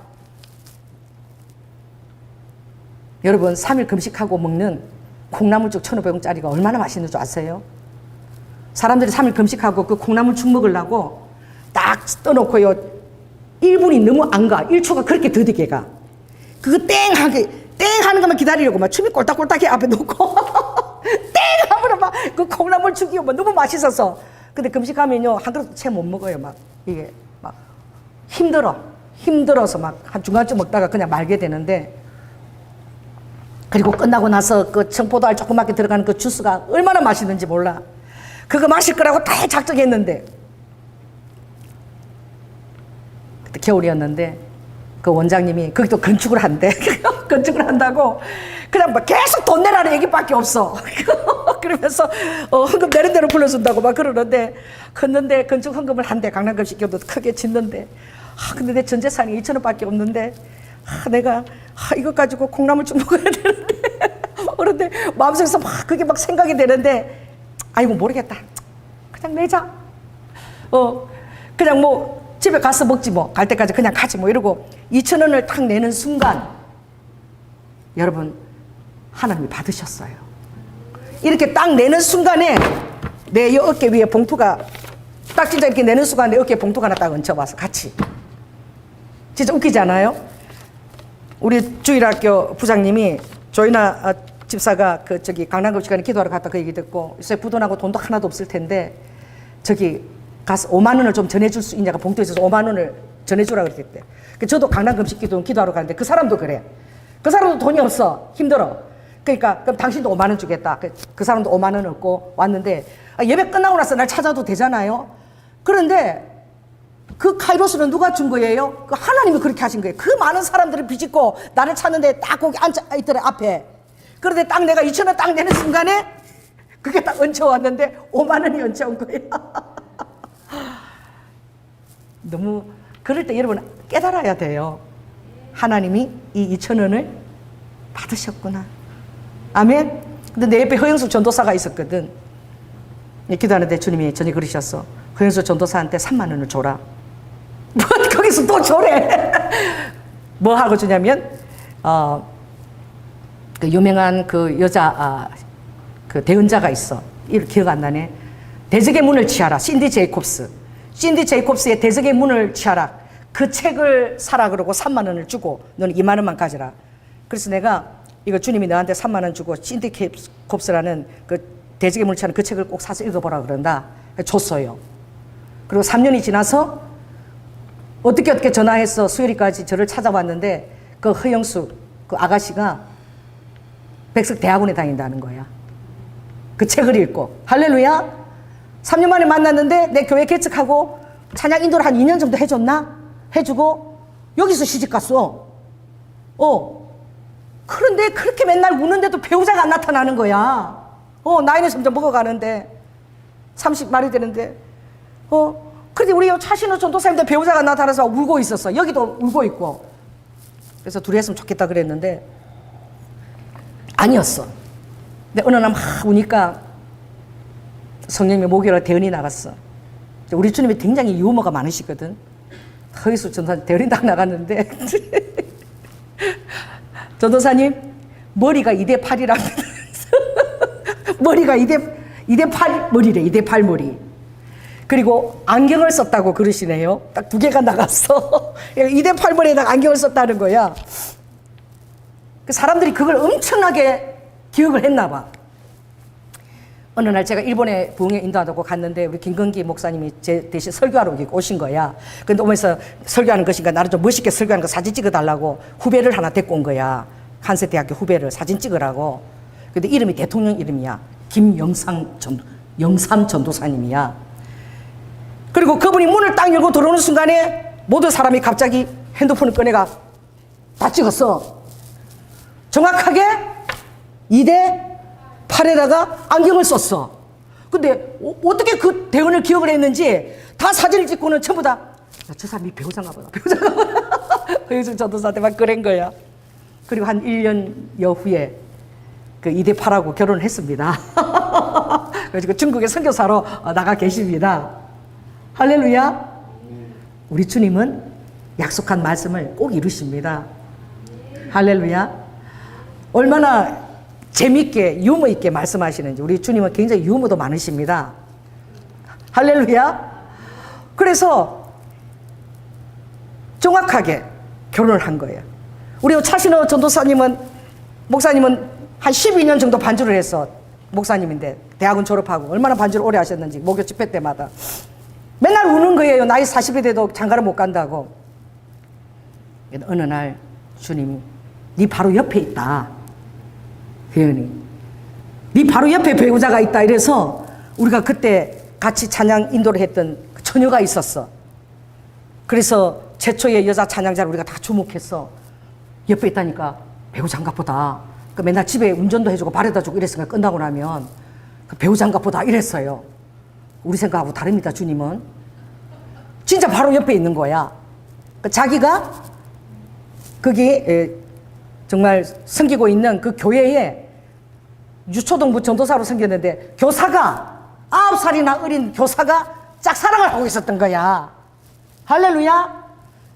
[SPEAKER 1] 여러분 3일 금식하고 먹는 콩나물죽 1,500원짜리가 얼마나 맛있는 줄 아세요? 사람들이 3일 금식하고 그 콩나물죽 먹으려고 딱 떠놓고요 1분이 너무 안 가. 1초가 그렇게 더디게 가. 그거 땡 하는 것만 기다리려고 막 춤이 꼴딱꼴딱해 앞에 놓고 땡 하면 막 그 콩나물죽이요 막 너무 맛있어서. 근데 금식하면요 한 그릇 채 못 먹어요. 막 이게 막 힘들어서 막 한 중간쯤 먹다가 그냥 말게 되는데, 그리고 끝나고 나서 그 청포도알 조그맣게 들어가는 그 주스가 얼마나 맛있는지 몰라. 그거 마실 거라고 다 작정했는데, 그때 겨울이었는데 그 원장님이 거기도 건축을 한대. 건축을 한다고 그냥 막 계속 돈 내라는 얘기밖에 없어. 그러면서 헌금 내는 대로 불러준다고 막 그러는데, 컸는데 건축 헌금을 한대. 강남금식교도 크게 짓는데, 근데 내 전 재산이 2,000원밖에 없는데, 내가 이거 가지고 콩나물 좀 먹어야 되는데 그런데 마음속에서 막 그게 막 생각이 되는데, 아이고 모르겠다, 그냥 내자. 그냥 뭐 집에 가서 먹지 뭐, 갈 때까지 그냥 가지 뭐 이러고 2,000원을 탁 내는 순간 여러분 하나님이 받으셨어요. 이렇게 딱 내는 순간에 내 어깨 위에 봉투가 딱 진짜 이렇게 내는 순간 내 어깨에 봉투가 하나 딱 얹혀봐서 같이. 진짜 웃기지 않아요? 우리 주일학교 부장님이 조이나 집사가 그 저기 강남급식관에 기도하러 갔다 그 얘기 듣고, 요새 부도나고 돈도 하나도 없을 텐데 저기 가서 5만 원을 좀 전해줄 수 있냐가 봉투에 있어서 5만 원을 전해주라 그랬대. 저도 강남금식기도 기도하러 가는데 그 사람도 그래. 그 사람도 돈이 없어. 힘들어. 그러니까 그럼 당신도 5만 원 주겠다. 그 사람도 5만 원 얻고 왔는데, 예배 끝나고 나서 날 찾아도 되잖아요. 그런데 그 카이로스는 누가 준 거예요? 그 하나님이 그렇게 하신 거예요. 그 많은 사람들을 비집고 나를 찾는데 딱 거기 앉아 있더래 앞에. 그런데 딱 내가 2,000원 딱 내는 순간에 그게 딱 얹혀왔는데 5만 원이 얹혀온 거예요. 너무 그럴 때 여러분 깨달아야 돼요. 하나님이 이 2,000원을 받으셨구나. 아멘. 근데 내 옆에 허영수 전도사가 있었거든. 기도하는데 주님이 전에 그러셨어. 허영수 전도사한테 3만 원을 줘라. 거기서 또 줘래. 뭐 하고 주냐면 그 유명한 그 여자 그 대언자가 있어. 이름 기억 안 나네. 대적의 문을 취하라. 신디 제이콥스. 신디 제이콥스의 대적의 문을 취하라. 그 책을 사라 그러고 3만 원을 주고 너는 2만 원만 가져라. 그래서 내가 이거 주님이 너한테 3만 원 주고 신디 제이콥스라는 그 대적의 문을 취하는 그 책을 꼭 사서 읽어보라 그런다. 줬어요. 그리고 3년이 지나서 어떻게 전화해서 수요일까지 저를 찾아왔는데, 그 허영수 그 아가씨가 백석대학원에 다닌다는 거야. 그 책을 읽고. 할렐루야. 3년 만에 만났는데 내 교회 개척하고 찬양 인도를 한 2년 정도 해줬나? 해주고 여기서 시집갔어. 그런데 그렇게 맨날 우는데도 배우자가 안 나타나는 거야. 나이는 점점 먹어가는데 30말이 되는데 그런데 우리 차신호 전도사님들 배우자가 나타나서 울고 있었어. 여기도 울고 있고. 그래서 둘이 했으면 좋겠다 그랬는데 아니었어. 근데 어느 날 막 우니까 성령님의 목요일에 대언이 나갔어. 우리 주님이 굉장히 유머가 많으시거든. 허이수 전도사님 대언이 딱 나갔는데 전도사님 머리가 2대 8이랍니다. 머리가 2대 2대 8머리래, 2대 8머리. 그리고 안경을 썼다고 그러시네요. 딱 2개가 나갔어. 2대 8머리에다가 안경을 썼다는 거야. 사람들이 그걸 엄청나게 기억을 했나 봐. 어느 날 제가 일본에 부흥회 인도하다고 갔는데 우리 김건기 목사님이 제 대신 설교하러 오신 거야. 근데 오면서 설교하는 것인가 나를 좀 멋있게 설교하는 거 사진 찍어달라고 후배를 하나 데리고 온 거야. 한세대학교 후배를 사진 찍으라고. 근데 이름이 대통령 이름이야. 영삼 전도사님이야. 그리고 그분이 문을 딱 열고 들어오는 순간에 모든 사람이 갑자기 핸드폰을 꺼내가 다 찍었어. 정확하게 2대 8에다가 안경을 썼어. 근데 어떻게 그 대원을 기억을 했는지 다 사진을 찍고는 전부 다 저 사람이 배우자인가 보다. 배우자인가 보다. 그래서 전도사한테 막 그런 거야. 그리고 한 1년여 후에 그 2대 8하고 결혼을 했습니다. 그래서 중국에 선교사로 나가 계십니다. 할렐루야. 우리 주님은 약속한 말씀을 꼭 이루십니다. 할렐루야. 얼마나 재밌게 유머 있게 말씀하시는지. 우리 주님은 굉장히 유머도 많으십니다. 할렐루야. 그래서 정확하게 결혼을 한 거예요. 우리 차신호 전도사님은 목사님은 한 12년 정도 반주를 했어. 목사님인데 대학원 졸업하고 얼마나 반주를 오래 하셨는지 목요 집회 때마다 맨날 우는 거예요. 나이 40이 돼도 장가를 못 간다고. 어느 날 주님이 네 바로 옆에 있다. 혜연이 네 바로 옆에 배우자가 있다. 이래서 우리가 그때 같이 찬양 인도를 했던 처녀가 있었어. 그래서 최초의 여자 찬양자를 우리가 다 주목했어. 옆에 있다니까 배우자인가 보다. 그 맨날 집에 운전도 해주고 바래다 주고 이랬으니까 끝나고 나면 그 배우자인가 보다 이랬어요. 우리 생각하고 다릅니다. 주님은 진짜 바로 옆에 있는 거야. 자기가 거기 정말 섬기고 있는 그 교회에 유초동부 전도사로 섬겼는데 교사가 9살이나 어린 교사가 짝사랑을 하고 있었던 거야. 할렐루야.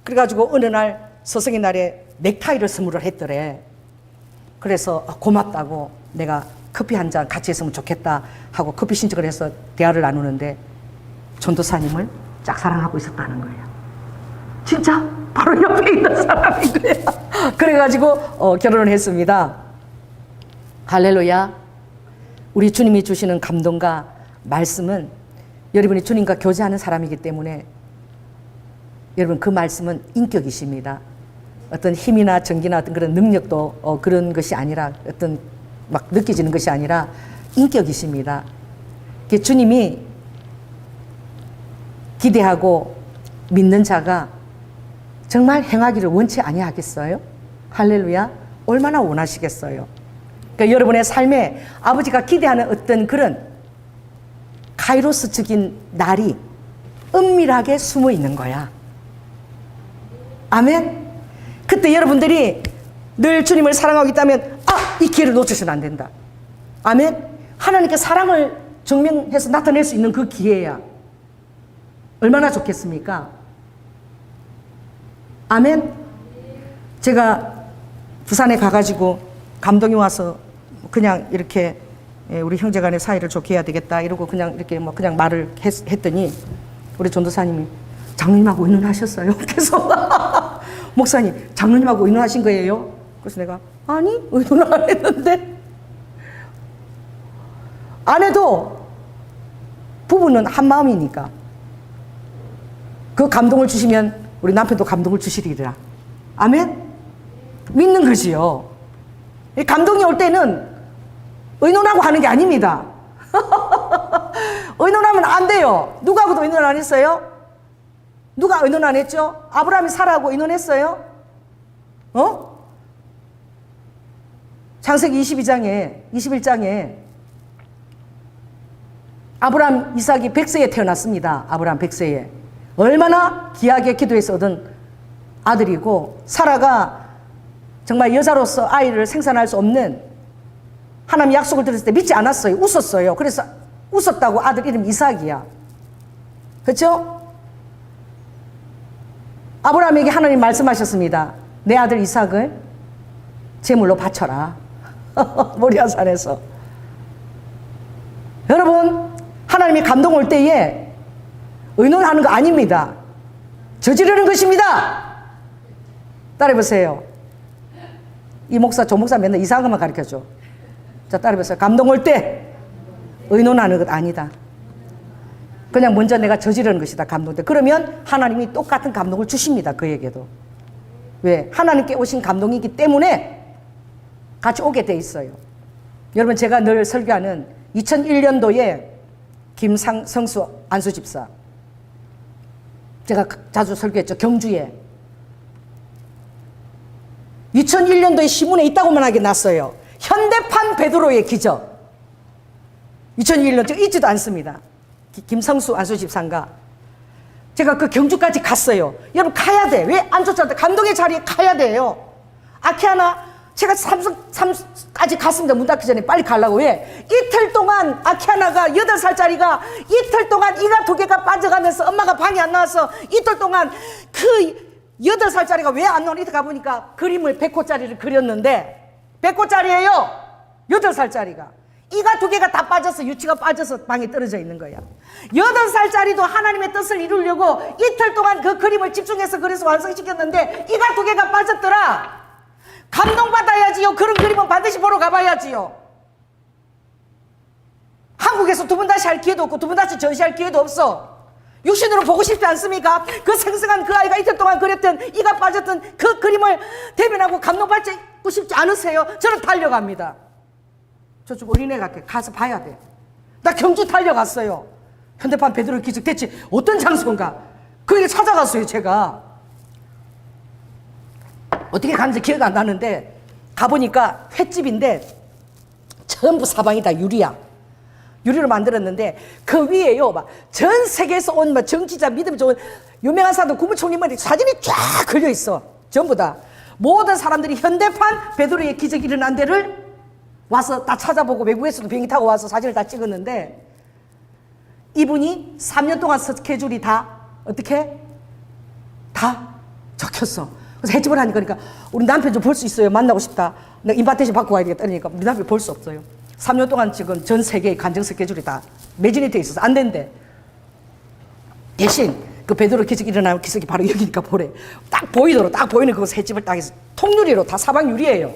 [SPEAKER 1] 그래가지고 어느 날 서성의 날에 넥타이를 선물을 했더래. 그래서 고맙다고 내가 커피 한 잔 같이 했으면 좋겠다 하고 커피 신청을 해서 대화를 나누는데 전도사님을 짝사랑하고 있었다는 거예요. 진짜 바로 옆에 있는 사람인 거야. 그래가지고 결혼을 했습니다. 할렐루야. 우리 주님이 주시는 감동과 말씀은 여러분이 주님과 교제하는 사람이기 때문에 여러분 그 말씀은 인격이십니다. 어떤 힘이나 정기나 어떤 그런 능력도 그런 것이 아니라 어떤 막 느껴지는 것이 아니라 인격이십니다. 주님이 기대하고 믿는 자가 정말 행하기를 원치 아니하겠어요? 할렐루야. 얼마나 원하시겠어요? 그러니까 여러분의 삶에 아버지가 기대하는 어떤 그런 카이로스적인 날이 은밀하게 숨어 있는 거야. 아멘. 그때 여러분들이 늘 주님을 사랑하고 있다면 이 기회를 놓치시면 안 된다. 아멘. 하나님께 사랑을 증명해서 나타낼 수 있는 그 기회야. 얼마나 좋겠습니까? 아멘. 제가 부산에 가가지고 감동이 와서 그냥 이렇게 우리 형제간의 사이를 좋게 해야 되겠다 이러고 그냥 이렇게 뭐 그냥 말을 했더니 우리 전도사님이 장로님하고 의논하셨어요? 계속 목사님 장로님하고 의논하신 거예요? 그래서 내가 아니 의논을 안 했는데 안 해도 부부는 한 마음이니까 그 감동을 주시면 우리 남편도 감동을 주시리라. 아멘? 믿는 거지요. 감동이 올 때는 의논하고 하는 게 아닙니다. 의논하면 안 돼요. 누구하고도 의논 안 했어요? 누가 의논 안 했죠? 아브라함이 사라하고 의논했어요? 창세기 21장에 아브라함 이삭이 100세에 태어났습니다. 아브라함 100세에. 얼마나 귀하게 기도해서 얻은 아들이고 사라가 정말 여자로서 아이를 생산할 수 없는 하나님 약속을 들었을 때 믿지 않았어요. 웃었어요. 그래서 웃었다고 아들 이름 이삭이야. 그렇죠? 아브라함에게 하나님 말씀하셨습니다. 내 아들 이삭을 제물로 바쳐라. 모리아산에서. 여러분, 하나님이 감동 올 때에 의논하는 거 아닙니다. 저지르는 것입니다. 따라해보세요. 이 목사, 저 목사 맨날 이상한 것만 가르쳐줘. 자, 따라해보세요. 감동 올 때 의논하는 것 아니다. 그냥 먼저 내가 저지르는 것이다. 감동 때. 그러면 하나님이 똑같은 감동을 주십니다. 그에게도. 왜? 하나님께 오신 감동이기 때문에 같이 오게 돼 있어요. 여러분, 제가 늘 설교하는 2001년도에 김성수 안수집사, 제가 자주 설교했죠. 경주에 2001년도에 신문에 있다고만 하게 났어요. 현대판 베드로의 기적. 2001년 제가 잊지도 않습니다. 김성수 안수집사인가. 제가 그 경주까지 갔어요. 여러분, 가야 돼. 왜 안 쫓아왔다? 감동의 자리에 가야 돼요. 아키하나, 제가 삼성까지 갔습니다. 문 닫기 전에 빨리 가려고. 왜? 이틀 동안 아키하나가 8살짜리가 이틀 동안 이가 2개가 빠져가면서 엄마가 방에 안 나와서 이틀 동안 그 8살짜리가 왜 안 나오나 이때 가보니까 그림을 100호짜리를 그렸는데 100호짜리예요. 8살짜리가. 이가 2개가 다 빠져서 유치가 빠져서 방에 떨어져 있는 거야. 8살짜리도 하나님의 뜻을 이루려고 이틀 동안 그 그림을 집중해서 그래서 완성시켰는데 이가 2개가 빠졌더라. 감동받아야지요. 그런 그림은 반드시 보러 가봐야지요. 한국에서 2번 다시 할 기회도 없고 2번 다시 전시할 기회도 없어. 육신으로 보고 싶지 않습니까? 그 생생한 그 아이가 이틀 동안 그렸던 이가 빠졌던 그 그림을 대면하고 감동받고 싶지 않으세요? 저는 달려갑니다. 저쪽 어린애 가서 봐야 돼. 나 경주 달려갔어요. 현대판 베드로 기적 대체 어떤 장소인가? 거기를 찾아갔어요. 제가 어떻게 갔는지 기억 안 나는데 가보니까 횟집인데 전부 사방이 다 유리야. 유리로 만들었는데 그 위에요, 막 전 세계에서 온 막 정치자, 믿음 좋은 유명한 사람들, 국무총리만이 사진이 쫙 걸려 있어. 전부 다 모든 사람들이 현대판 베드로의 기적이 일어난 데를 와서 다 찾아보고 외국에서도 비행기 타고 와서 사진을 다 찍었는데 이분이 3년 동안 스케줄이 다 어떻게? 다 적혔어. 그래서 해집을 하니까 그러니까 우리 남편 좀 볼 수 있어요. 만나고 싶다. 내가 인바테이션 받고 가야 되겠다. 그러니까 우리 남편 볼 수 없어요. 3년 동안 지금 전 세계의 간증 스케줄이 다 매진이 돼 있어서 안 된대. 대신 그 베드로 기적이 일어나면 기적이 바로 여기니까 보래. 딱 보이도록 딱 보이는 그거 새집을 딱 해서 통유리로 다 사방 유리예요.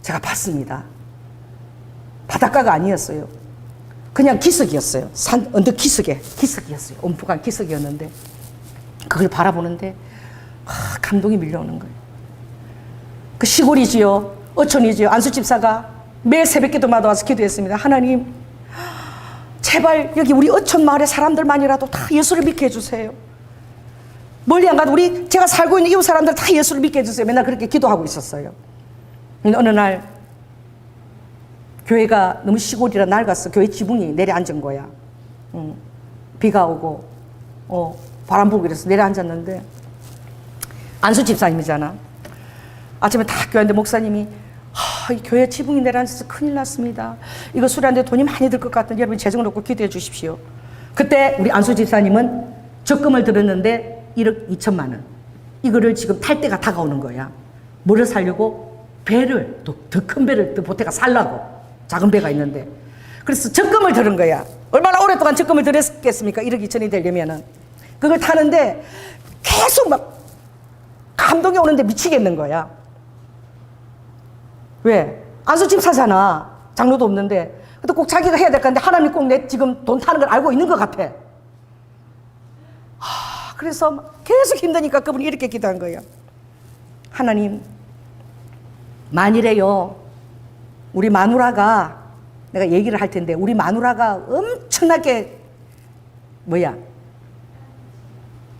[SPEAKER 1] 제가 봤습니다. 바닷가가 아니었어요. 그냥 기슭이었어요. 산 언덕 기슭이었어요. 엄포간 기슭이었는데 그걸 바라보는데 감동이 밀려오는 거예요. 그 시골이지요. 어촌이지요. 안수집사가 매 새벽기도마다 와서 기도했습니다. 하나님, 제발 여기 우리 어촌 마을의 사람들만이라도 다 예수를 믿게 해주세요. 멀리 안 가도 제가 살고 있는 이웃 사람들 다 예수를 믿게 해주세요. 맨날 그렇게 기도하고 있었어요. 어느 날 교회가 너무 시골이라 낡았어. 교회 지붕이 내려앉은 거야. 비가 오고 바람 불고 이래서 내려앉았는데 안수 집사님이잖아. 아침에 다 교회인데 목사님이 이 교회 지붕이 내려앉아서 큰일 났습니다. 이거 수리하는데 돈이 많이 들 것 같은데 여러분 재정을 놓고 기도해 주십시오. 그때 우리 안수 집사님은 적금을 들었는데 1억 2천만 원. 이거를 지금 탈 때가 다가오는 거야. 뭐를 살려고? 배를, 더 큰 배를 더 보태가 살라고. 작은 배가 있는데. 그래서 적금을 들은 거야. 얼마나 오랫동안 적금을 들었겠습니까? 1억 2천이 되려면은. 그걸 타는데 계속 막 감동이 오는데 미치겠는 거야. 왜? 안수집 사잖아. 장로도 없는데. 근데 꼭 자기가 해야 될 건데 하나님이 꼭 내 지금 돈 타는 걸 알고 있는 것 같아. 그래서 계속 힘드니까 그분이 이렇게 기도한 거예요. 하나님, 만일에요, 우리 마누라가, 내가 얘기를 할 텐데, 우리 마누라가 엄청나게,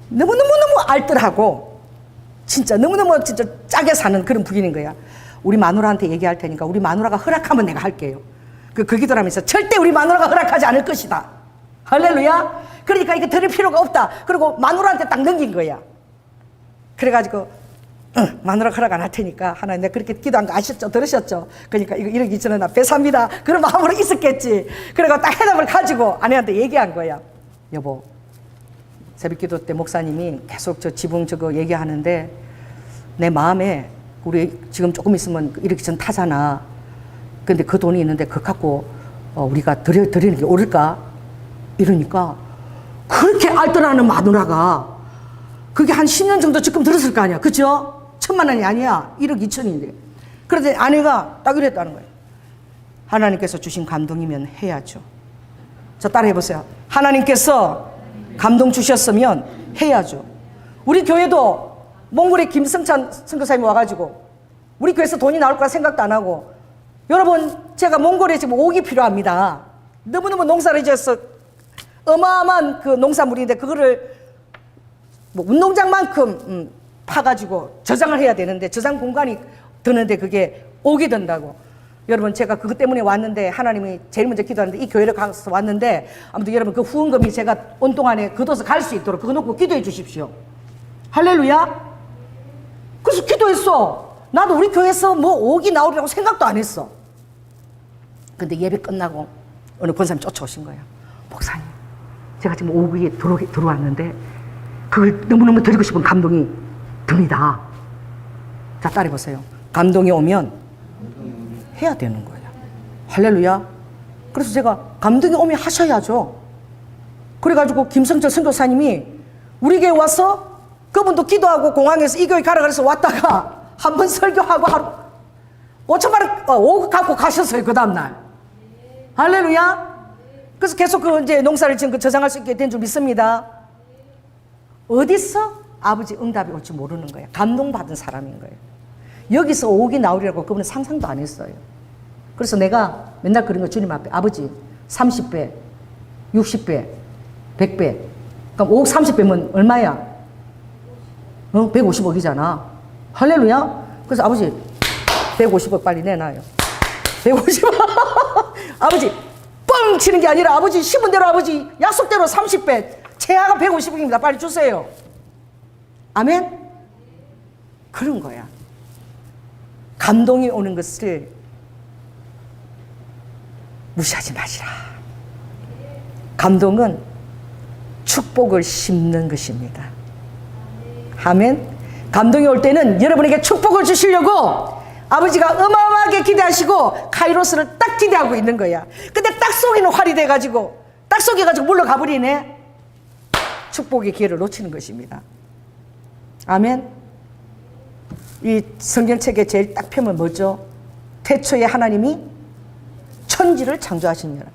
[SPEAKER 1] 너무너무 알뜰하고, 진짜 너무너무 진짜 짜게 사는 그런 부인인 거야. 우리 마누라한테 얘기할 테니까, 우리 마누라가 허락하면 내가 할게요. 그 기도를 하면서, 절대 우리 마누라가 허락하지 않을 것이다. 할렐루야? 그러니까 이거 들을 필요가 없다. 그리고 마누라한테 딱 넘긴 거야. 그래가지고, 마누라 허락 안 할 테니까 하나님 내가 그렇게 기도한 거 아셨죠? 들으셨죠? 그러니까 이거 1억 2천 원 나 배삽니다. 그런 마음으로 있었겠지. 그래가 딱 해답을 가지고 아내한테 얘기한 거야. 여보, 새벽기도 때 목사님이 계속 저 지붕 저거 얘기하는데 내 마음에 우리 지금 조금 있으면 1억 2천 타잖아. 근데 그 돈이 있는데 그거 갖고 우리가 드리는 게 옳을까? 이러니까 그렇게 알뜰하는 마누라가 그게 한 10년 정도 지금 들었을 거 아니야. 그죠? 1,000만 원이 아니야. 1억 2천인데. 그런데 아내가 딱 이랬다는 거예요. 하나님께서 주신 감동이면 해야죠. 자, 따라해 보세요. 하나님께서 감동 주셨으면 해야죠. 우리 교회도 몽골의 김성찬 선교사님이 와가지고 우리 교회에서 돈이 나올 거라 생각도 안 하고, 여러분 제가 몽골에 지금 옥이 필요합니다. 너무너무 농사를 지어서 어마어마한 그 농산물인데 그거를 뭐 운동장만큼 파가지고 저장을 해야 되는데 저장 공간이 드는데 그게 옥이 든다고. 여러분 제가 그것 때문에 왔는데 하나님이 제일 먼저 기도하는데 이 교회를 가서 왔는데 아무튼 여러분 그 후원금이 제가 온 동안에 걷어서 갈 수 있도록 그거 놓고 기도해 주십시오. 할렐루야. 그래서 기도했어. 나도 우리 교회에서 뭐 옥이 나오리라고 생각도 안 했어. 근데 예배 끝나고 어느 권사님 쫓아오신 거예요. 목사님, 제가 지금 옥에 들어왔는데 그걸 너무너무 드리고 싶은 감동이 듭니다. 자, 따라해보세요. 감동이 오면 해야 되는 거예요. 할렐루야. 그래서 제가 감동이 오면 하셔야죠. 그래가지고 김성철 선교사님이 우리 교회 와서 그분도 기도하고 공항에서 이 교회 가라 그래서 왔다가 한 번 설교하고 하루 5천만 원 5억 갖고 가셨어요. 그 다음날. 할렐루야. 그래서 계속 그 이제 농사를 지금 저장할 수 있게 된 줄 믿습니다. 어디서 아버지 응답이 올지 모르는 거예요. 감동받은 사람인 거예요. 여기서 5억이 나오리라고 그분은 상상도 안 했어요. 그래서 내가 맨날 그런 거 주님 앞에 아버지 30배, 60배, 100배. 그럼 5억 30배면 얼마야? 150억이잖아. 할렐루야. 그래서 아버지 150억 빨리 내놔요. 150억. 아버지 뻥 치는 게 아니라 아버지 심은 대로 아버지 약속대로 30배 최하가 150억입니다. 빨리 주세요. 아멘. 그런 거야. 감동이 오는 것을 무시하지 마시라. 감동은 축복을 심는 것입니다. 아멘. 감동이 올 때는 여러분에게 축복을 주시려고 아버지가 어마어마하게 기대하시고 카이로스를 딱 기대하고 있는 거야. 근데 딱 속이는 활이 돼가지고 딱 속여가지고 물러가 버리네. 축복의 기회를 놓치는 것입니다. 아멘. 이 성경책의 제일 딱 펴면 뭐죠? 태초에 하나님이 천지를 창조하시니라.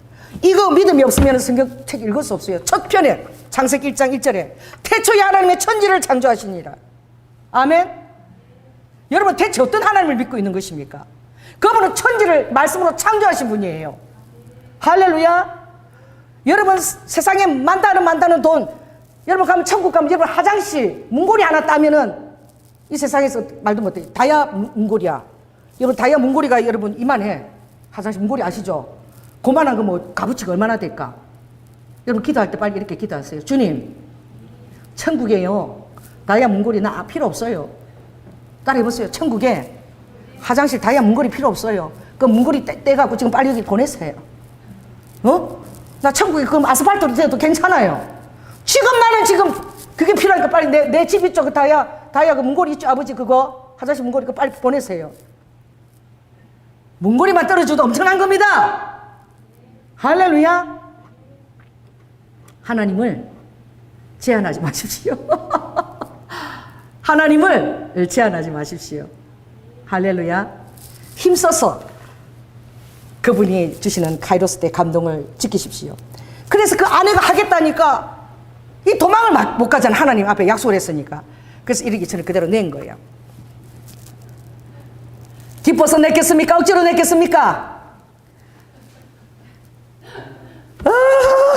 [SPEAKER 1] 이거 믿음이 없으면 성경책 읽을 수 없어요. 첫 편에 창세기 1장 1절에 태초에 하나님의 천지를 창조하시니라. 아멘. 여러분 대체 어떤 하나님을 믿고 있는 것입니까? 그분은 천지를 말씀으로 창조하신 분이에요. 할렐루야. 여러분 세상에 많다는 돈, 여러분 가면 천국 가면 여러분 화장실 문고리 하나 따면은 이 세상에서 말도 못해. 다이아 문고리야. 여러분 다이아 문고리가 여러분 이만해. 화장실 문고리 아시죠? 그만한 거 뭐 값어치가 얼마나 될까? 여러분 기도할 때 빨리 이렇게 기도하세요. 주님, 천국에요 다이아 문고리 나 필요 없어요. 따라해보세요. 천국에 화장실 다이아 문고리 필요 없어요. 그 문고리 떼갖고 지금 빨리 여기 보내세요. 나 천국에 그럼 아스팔트로 돼도 괜찮아요. 지금 나는 지금 그게 필요하니까 빨리 내 집 있죠? 그 다이아 그 문고리 있죠? 아버지 그거 화장실 문고리 그거 빨리 보내세요. 문고리만 떨어져도 엄청난 겁니다. 할렐루야. 하나님을 제한하지 마십시오. 하나님을 제한하지 마십시오. 할렐루야. 힘써서 그분이 주시는 카이로스 때 감동을 지키십시오. 그래서 그 아내가 하겠다니까 이 도망을 못 가잖아. 하나님 앞에 약속을 했으니까. 그래서 이르기 전에 그대로 낸 거예요. 기뻐서 냈겠습니까? 억지로 냈겠습니까?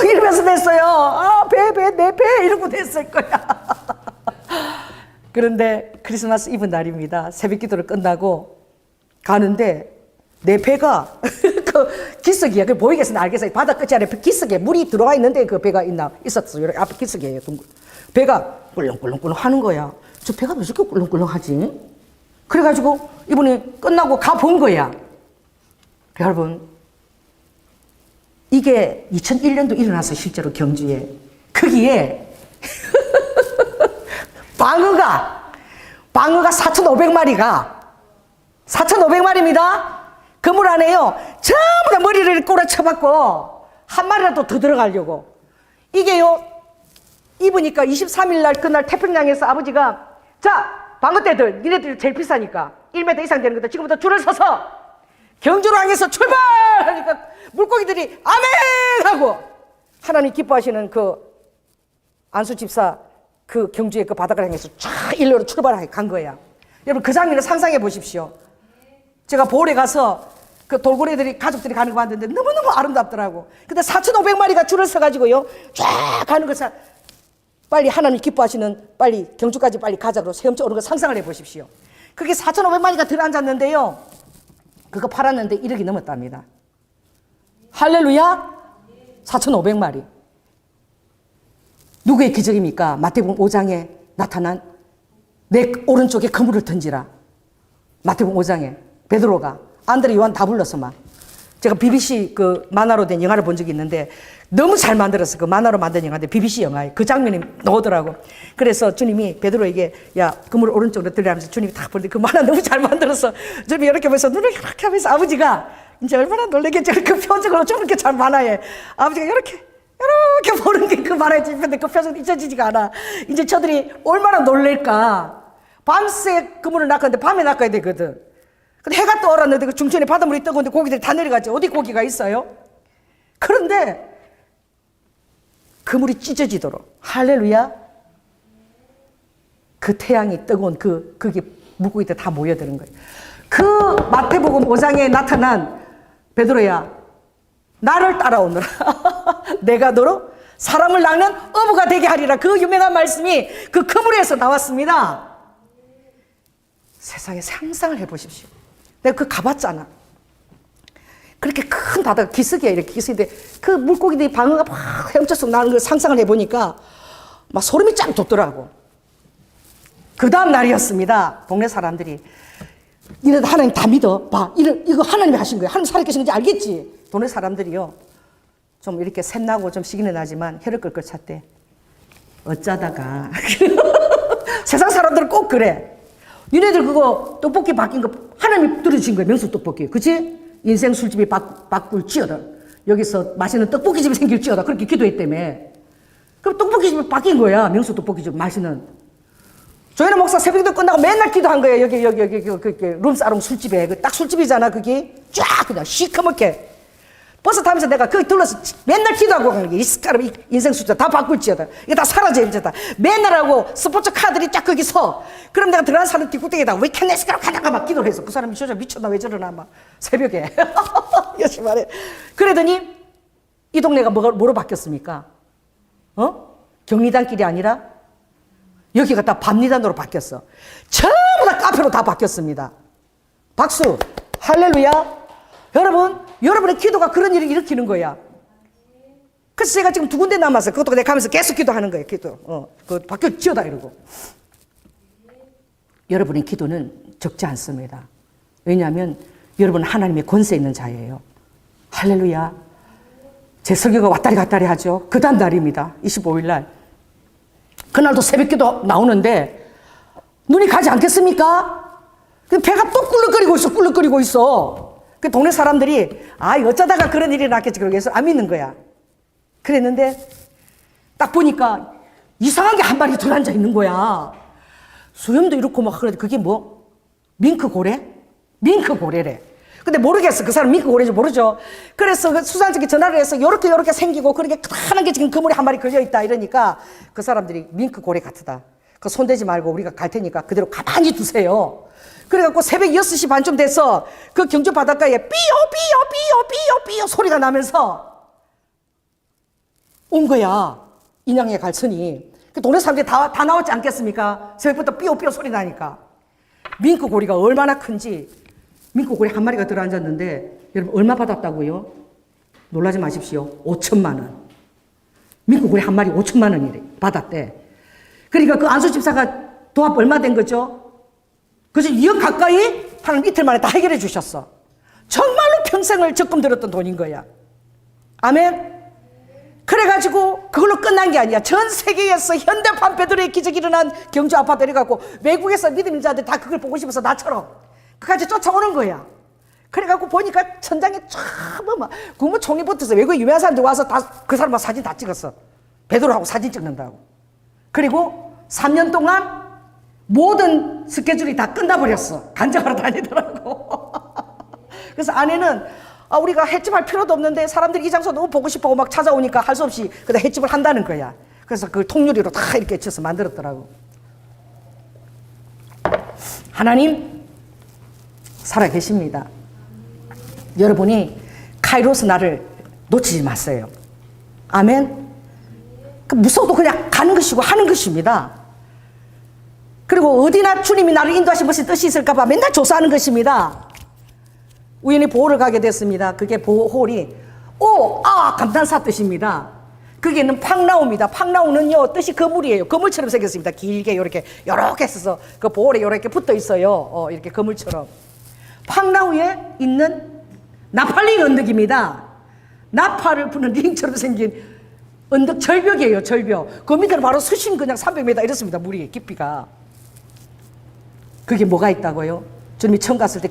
[SPEAKER 1] 이러면서 냈어요. 내 배 이러고 냈을 거야. 그런데 크리스마스 이브 날입니다. 새벽 기도를 끝나고 가는데 내 배가 그 기슭이야. 그 보이겠으면 알겠어요. 바다 끝이 아래 기슭에 물이 들어와 있는데 그 배가 있었어요. 이렇게 앞에 기슭이에요. 배가 꿀렁꿀렁꿀렁 하는 거야. 저 배가 왜 이렇게 꿀렁꿀렁하지? 그래가지고 이분이 끝나고 가본 거야. 여러분, 이게 2001년도 일어나서 실제로 경주에 거기에 방어가 4,500마리가 4,500마리입니다. 그물 안에요 전부 다 머리를 꼬라쳐박고 한 마리라도 더 들어가려고. 이게요 입으니까 23일 날 그날 태평양에서 아버지가 자 방어대들 니네들 제일 비싸니까 1m 이상 되는 것들 지금부터 줄을 서서 경주로 향해서 출발하니까 물고기들이 아멘 하고 하나님 기뻐하시는 그 안수 집사 그 경주의 그 바다를 향해서 쫙 일로로 출발하게 간 거야. 여러분 그 장면을 상상해 보십시오. 제가 보홀에 가서 그 돌고래들이 가족들이 가는 거 봤는데 너무너무 아름답더라고. 근데 4,500마리가 줄을 서가지고요 쫙 가는 것을 빨리 하나님 기뻐하시는 빨리 경주까지 빨리 가자고 세엄쳐 오는 거 상상을 해 보십시오. 그게 4,500마리가 들어앉았는데요 그거 팔았는데 1억이 넘었답니다. 할렐루야. 4,500마리. 누구의 기적입니까? 마태복음 5장에 나타난 내 오른쪽에 그물을 던지라. 마태복음 5장에 베드로가 안드레 요한 다 불러서 막 제가 BBC 그 만화로 된 영화를 본 적이 있는데 너무 잘 만들었어. 그 만화로 만든 영화인데 BBC 영화에 그 장면이 나오더라고. 그래서 주님이 베드로에게 야 그물 오른쪽으로 들이라면서 주님이 딱 보는데 그 만화 너무 잘 만들었어. 주님이 이렇게 보면서 눈을 이렇게 하면서 아버지가 이제 얼마나 놀라겠지. 그 표정으로 저렇게 잘 만화에 아버지가 이렇게 보는 게 그 만화에 집혔는데 그 표정이 잊혀지지가 않아. 이제 저들이 얼마나 놀랄까. 밤새 그물을 낚았는데 밤에 낚아야 되거든. 근데 해가 떠올랐는데 그 중천에 바닷물이 뜨거운데 고기들이 다 내려갔지. 어디 고기가 있어요? 그런데 그물이 찢어지도록 할렐루야 그 태양이 뜨거운 그게 물고기들 다 모여드는 거예요. 그 마태복음 5장에 나타난 베드로야 나를 따라오너라 내가 너로 사람을 낚는 어부가 되게 하리라. 그 유명한 말씀이 그 그물에서 나왔습니다. 세상에 상상을 해보십시오. 내가 그 가봤잖아. 그렇게 큰 바다가 기슭이야. 이렇게 기슭인데 그 물고기들이 방어가 막 헤엄쳐서 나는 걸 상상을 해보니까 막 소름이 쫙 돋더라고. 그 다음 날이었습니다. 동네 사람들이 니네들 하나님 다 믿어 봐. 이거 하나님이 하신 거야. 하나님 살아계신 건지 알겠지. 동네 사람들이요 좀 이렇게 샘나고 좀 시기는 나지만 혀를 끌끌 찼대. 어쩌다가 세상 사람들은 꼭 그래. 니네들 그거 떡볶이 바뀐 거 하나님이 들어주신 거야. 명수 떡볶이 그치? 인생 술집이 바꿀지어다. 여기서 맛있는 떡볶이집이 생길지어다. 그렇게 기도했다며. 그럼 떡볶이집이 바뀐 거야. 명수 떡볶이집 맛있는. 조현우 목사 새벽기도 끝나고 맨날 기도한 거예요. 여기 룸사롱 술집에. 딱 술집이잖아 그게. 쫙 그냥 시커멓게. 버스 타면서 내가 거기 둘러서 맨날 기도하고 가는 게 이 인생 숫자 다 바꿀지어다. 이게 다 사라져 이제다. 맨날 하고 스포츠 카들이 쫙 거기 서. 그럼 내가 들어간 사람 뒷구덩이에다 왜 캐네스가로 가다가 막 기도를 했어. 그 사람이 진짜 미쳤나 왜 저러나 막 새벽에 열심히 말해. 그러더니 이 동네가 뭐로 바뀌었습니까? 경리단길이 아니라 여기가 다 밤리단으로 바뀌었어. 전부 다 카페로 다 바뀌었습니다. 박수 할렐루야. 여러분의 기도가 그런 일을 일으키는 거야. 그래서 제가 지금 2군데 남았어요. 그것도 내가 가면서 계속 기도하는 거예요. 기도. 그 바뀌었지어다 이러고. 여러분의 기도는 적지 않습니다. 왜냐하면 여러분은 하나님의 권세 있는 자예요. 할렐루야. 제 설교가 왔다리 갔다리 하죠. 그 다음 날입니다. 25일 날. 그날도 새벽기도 나오는데 눈이 가지 않겠습니까? 배가 또 꿀렁거리고 있어. 그 동네 사람들이 어쩌다가 그런 일이 났겠지 그러고 해서 안 믿는 거야. 그랬는데 딱 보니까 이상한 게 한 마리 들어앉아 있는 거야. 수염도 이렇고 막 그런데 그게 뭐 밍크고래? 밍크고래래. 근데 모르겠어. 그 사람 밍크고래인지 모르죠. 그래서 그 수산직에 전화를 해서 요렇게 생기고 그렇게 크다란 게 지금 그물에 한 마리 걸려있다 이러니까 그 사람들이 밍크고래 같다. 그 손대지 말고 우리가 갈 테니까 그대로 가만히 두세요. 그래갖고 새벽 6시 반쯤 돼서 그 경주 바닷가에 삐요 소리가 나면서 온 거야. 인양의 갈선이. 그 동네 사람들이 다 나왔지 않겠습니까? 새벽부터 삐요 소리 나니까. 밍크고리가 얼마나 큰지. 밍크고리 한 마리가 들어앉았는데 여러분 얼마 받았다고요? 놀라지 마십시오. 5천만 원. 밍크고리 한 마리 5천만 원이래. 받았대. 그러니까 그 안수집사가 도합 얼마 된 거죠? 그래서 2억 가까이 하나님 이틀 만에 다 해결해 주셨어. 정말로 평생을 적금 들었던 돈인 거야. 아멘. 그래가지고 그걸로 끝난 게 아니야. 전 세계에서 현대판 베드로의 기적이 일어난 경주 아파트 내려가고 외국에서 믿음인 자들 다 그걸 보고 싶어서 나처럼 그까지 쫓아오는 거야. 그래갖고 보니까 천장에 쫙 막 국무총리 붙어서 외국에 유명한 사람들 와서 다 그 사람하고 사진 다 찍었어. 베드로하고 사진 찍는다고. 그리고 3년 동안 모든 스케줄이 다 끝나버렸어. 간증하러 다니더라고. 그래서 아내는 우리가 횟집할 필요도 없는데 사람들이 이 장소 너무 보고 싶어 막 찾아오니까 할 수 없이 그다 횟집을 한다는 거야. 그래서 그걸 통유리로 다 이렇게 쳐서 만들었더라고. 하나님 살아계십니다. 여러분이 카이로스 날을 놓치지 마세요. 아멘. 무서워도 그냥 가는 것이고 하는 것입니다. 그리고 어디나 주님이 나를 인도하신 무슨 뜻이 있을까 봐 맨날 조사하는 것입니다. 우연히 보홀을 가게 됐습니다. 그게 보홀이 감탄사 뜻입니다. 그게는 팡나우입니다. 팡나우는요 뜻이 거물이에요. 거물처럼 생겼습니다. 길게 이렇게 있어서 그 보홀에 이렇게 붙어 있어요. 이렇게 거물처럼. 팡나우에 있는 나팔링 언덕입니다. 나팔을 부는 링처럼 생긴 언덕 절벽이에요. 절벽. 그 밑에는 바로 수심 그냥 300m 이렇습니다. 물이 깊이가. 그게 뭐가 있다고요? 주님이 처음 갔을 때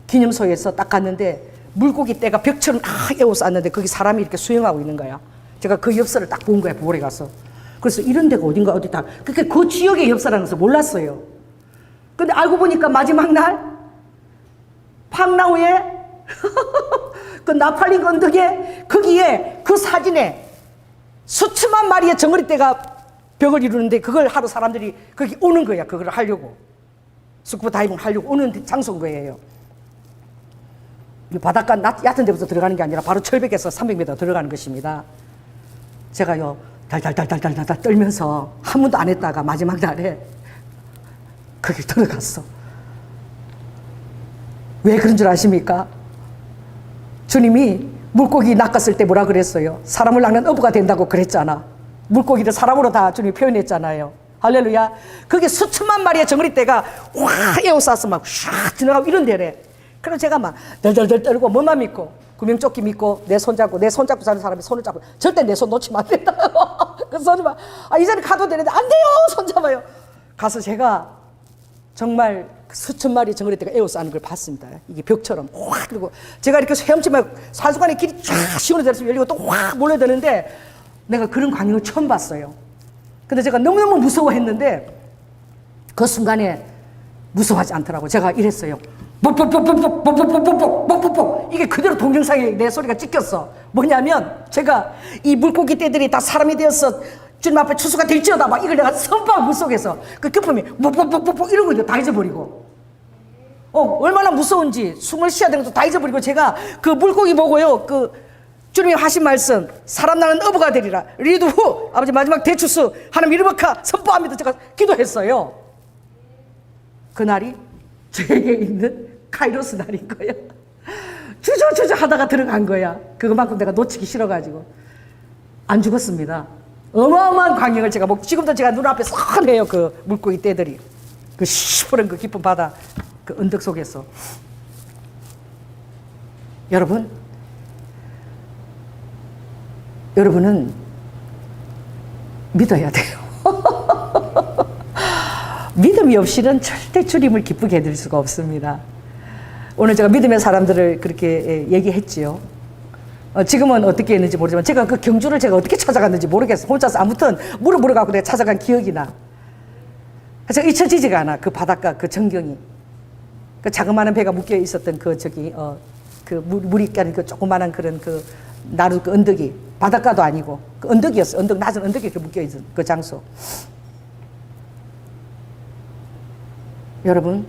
[SPEAKER 1] 기념소에서 딱 갔는데 물고기 떼가 벽처럼 다 에워쌌는데 거기 사람이 이렇게 수영하고 있는 거야. 제가 그 엽서를 딱 본 거야. 보홀에 가서. 그래서 이런 데가 어딘가 어디다. 그게 그 지역의 엽서라는 것을 몰랐어요. 근데 알고 보니까 마지막 날 팡나우에 그 나팔링 언덕에 거기에 그 사진에 수천만 마리의 정어리떼가 벽을 이루는데 그걸 하러 사람들이 거기 오는 거야. 그걸 하려고. 스쿠버 다이빙 하려고 오는 장소인 거예요. 바닷가 얕은 데부터 들어가는 게 아니라 바로 철벽에서 300m 들어가는 것입니다. 제가요 달달달달달달 떨면서 한 번도 안 했다가 마지막 날에 거기 들어갔어. 왜 그런 줄 아십니까? 주님이 물고기 낚았을 때 뭐라 그랬어요? 사람을 낚는 어부가 된다고 그랬잖아. 물고기를 사람으로 다 주님이 표현했잖아요. 할렐루야. 그게 수천만 마리의 정어리떼가 와 에워싸서 막 샥 지나가고 이런 데래. 그럼 제가 막 덜덜덜 떨고 뭐만 믿고 구명조끼 믿고 내 손 잡고 사는 사람이 손을 잡고 절대 내 손 놓치면 안 된다. 그 손을 막 이전에 가도 되는데 안 돼요. 손 잡아요. 가서 제가 정말 수천 마리 정어리떼가 에워싸는 걸 봤습니다. 이게 벽처럼 확 그리고 제가 이렇게 헤엄치면 산수관의 길이 쫙 시원해져서 열리고 또 확 몰려드는데 내가 그런 광경을 처음 봤어요. 근데 제가 너무너무 무서워했는데 그 순간에 무서워하지 않더라고. 제가 이랬어요. 뽁뽁뽁뽁뽁뽁뽁뽁뽁뽁 이게 그대로 동영상에 내 소리가 찍혔어. 뭐냐면 제가 이 물고기 떼들이 다 사람이 되어서 주님 앞에 추수가 될지어다 막 이걸 내가 선포한 물속에서 그 급함이 뽁뽁뽁뽁 이런 거 다 잊어버리고 얼마나 무서운지 숨을 쉬어야 되는 것도 다 잊어버리고 제가 그 물고기 보고요 그 주님이 하신 말씀 사람 나는 어부가 되리라 리드 후 아버지 마지막 대추수 하나님 이름을카 선포합니다. 제가 기도했어요. 그날이 저에게 있는 카이로스 날인 거야. 주저주저 하다가 들어간 거야. 그것만큼 내가 놓치기 싫어가지고 안 죽었습니다. 어마어마한 광경을 제가 지금도 제가 눈앞에 선해요. 그 물고기 떼들이 그 시퍼런 그 깊은 바다 그 언덕 속에서. 여러분은 믿어야 돼요. 믿음이 없이는 절대 주님을 기쁘게 해드릴 수가 없습니다. 오늘 제가 믿음의 사람들을 그렇게 얘기했지요. 지금은 어떻게 했는지 모르지만 제가 그 경주를 제가 어떻게 찾아갔는지 모르겠어요. 혼자서 아무튼 물어갖고 내가 찾아간 기억이 나. 제가 잊혀지지가 않아. 그 바닷가 그 전경이. 그 자그마한 배가 묶여 있었던 그 물이 까는 그 조그마한 그런 그 나루 그 언덕이 바닷가도 아니고 그 언덕이었어. 낮은 언덕이 이렇게 묶여 있는 그 장소. 여러분,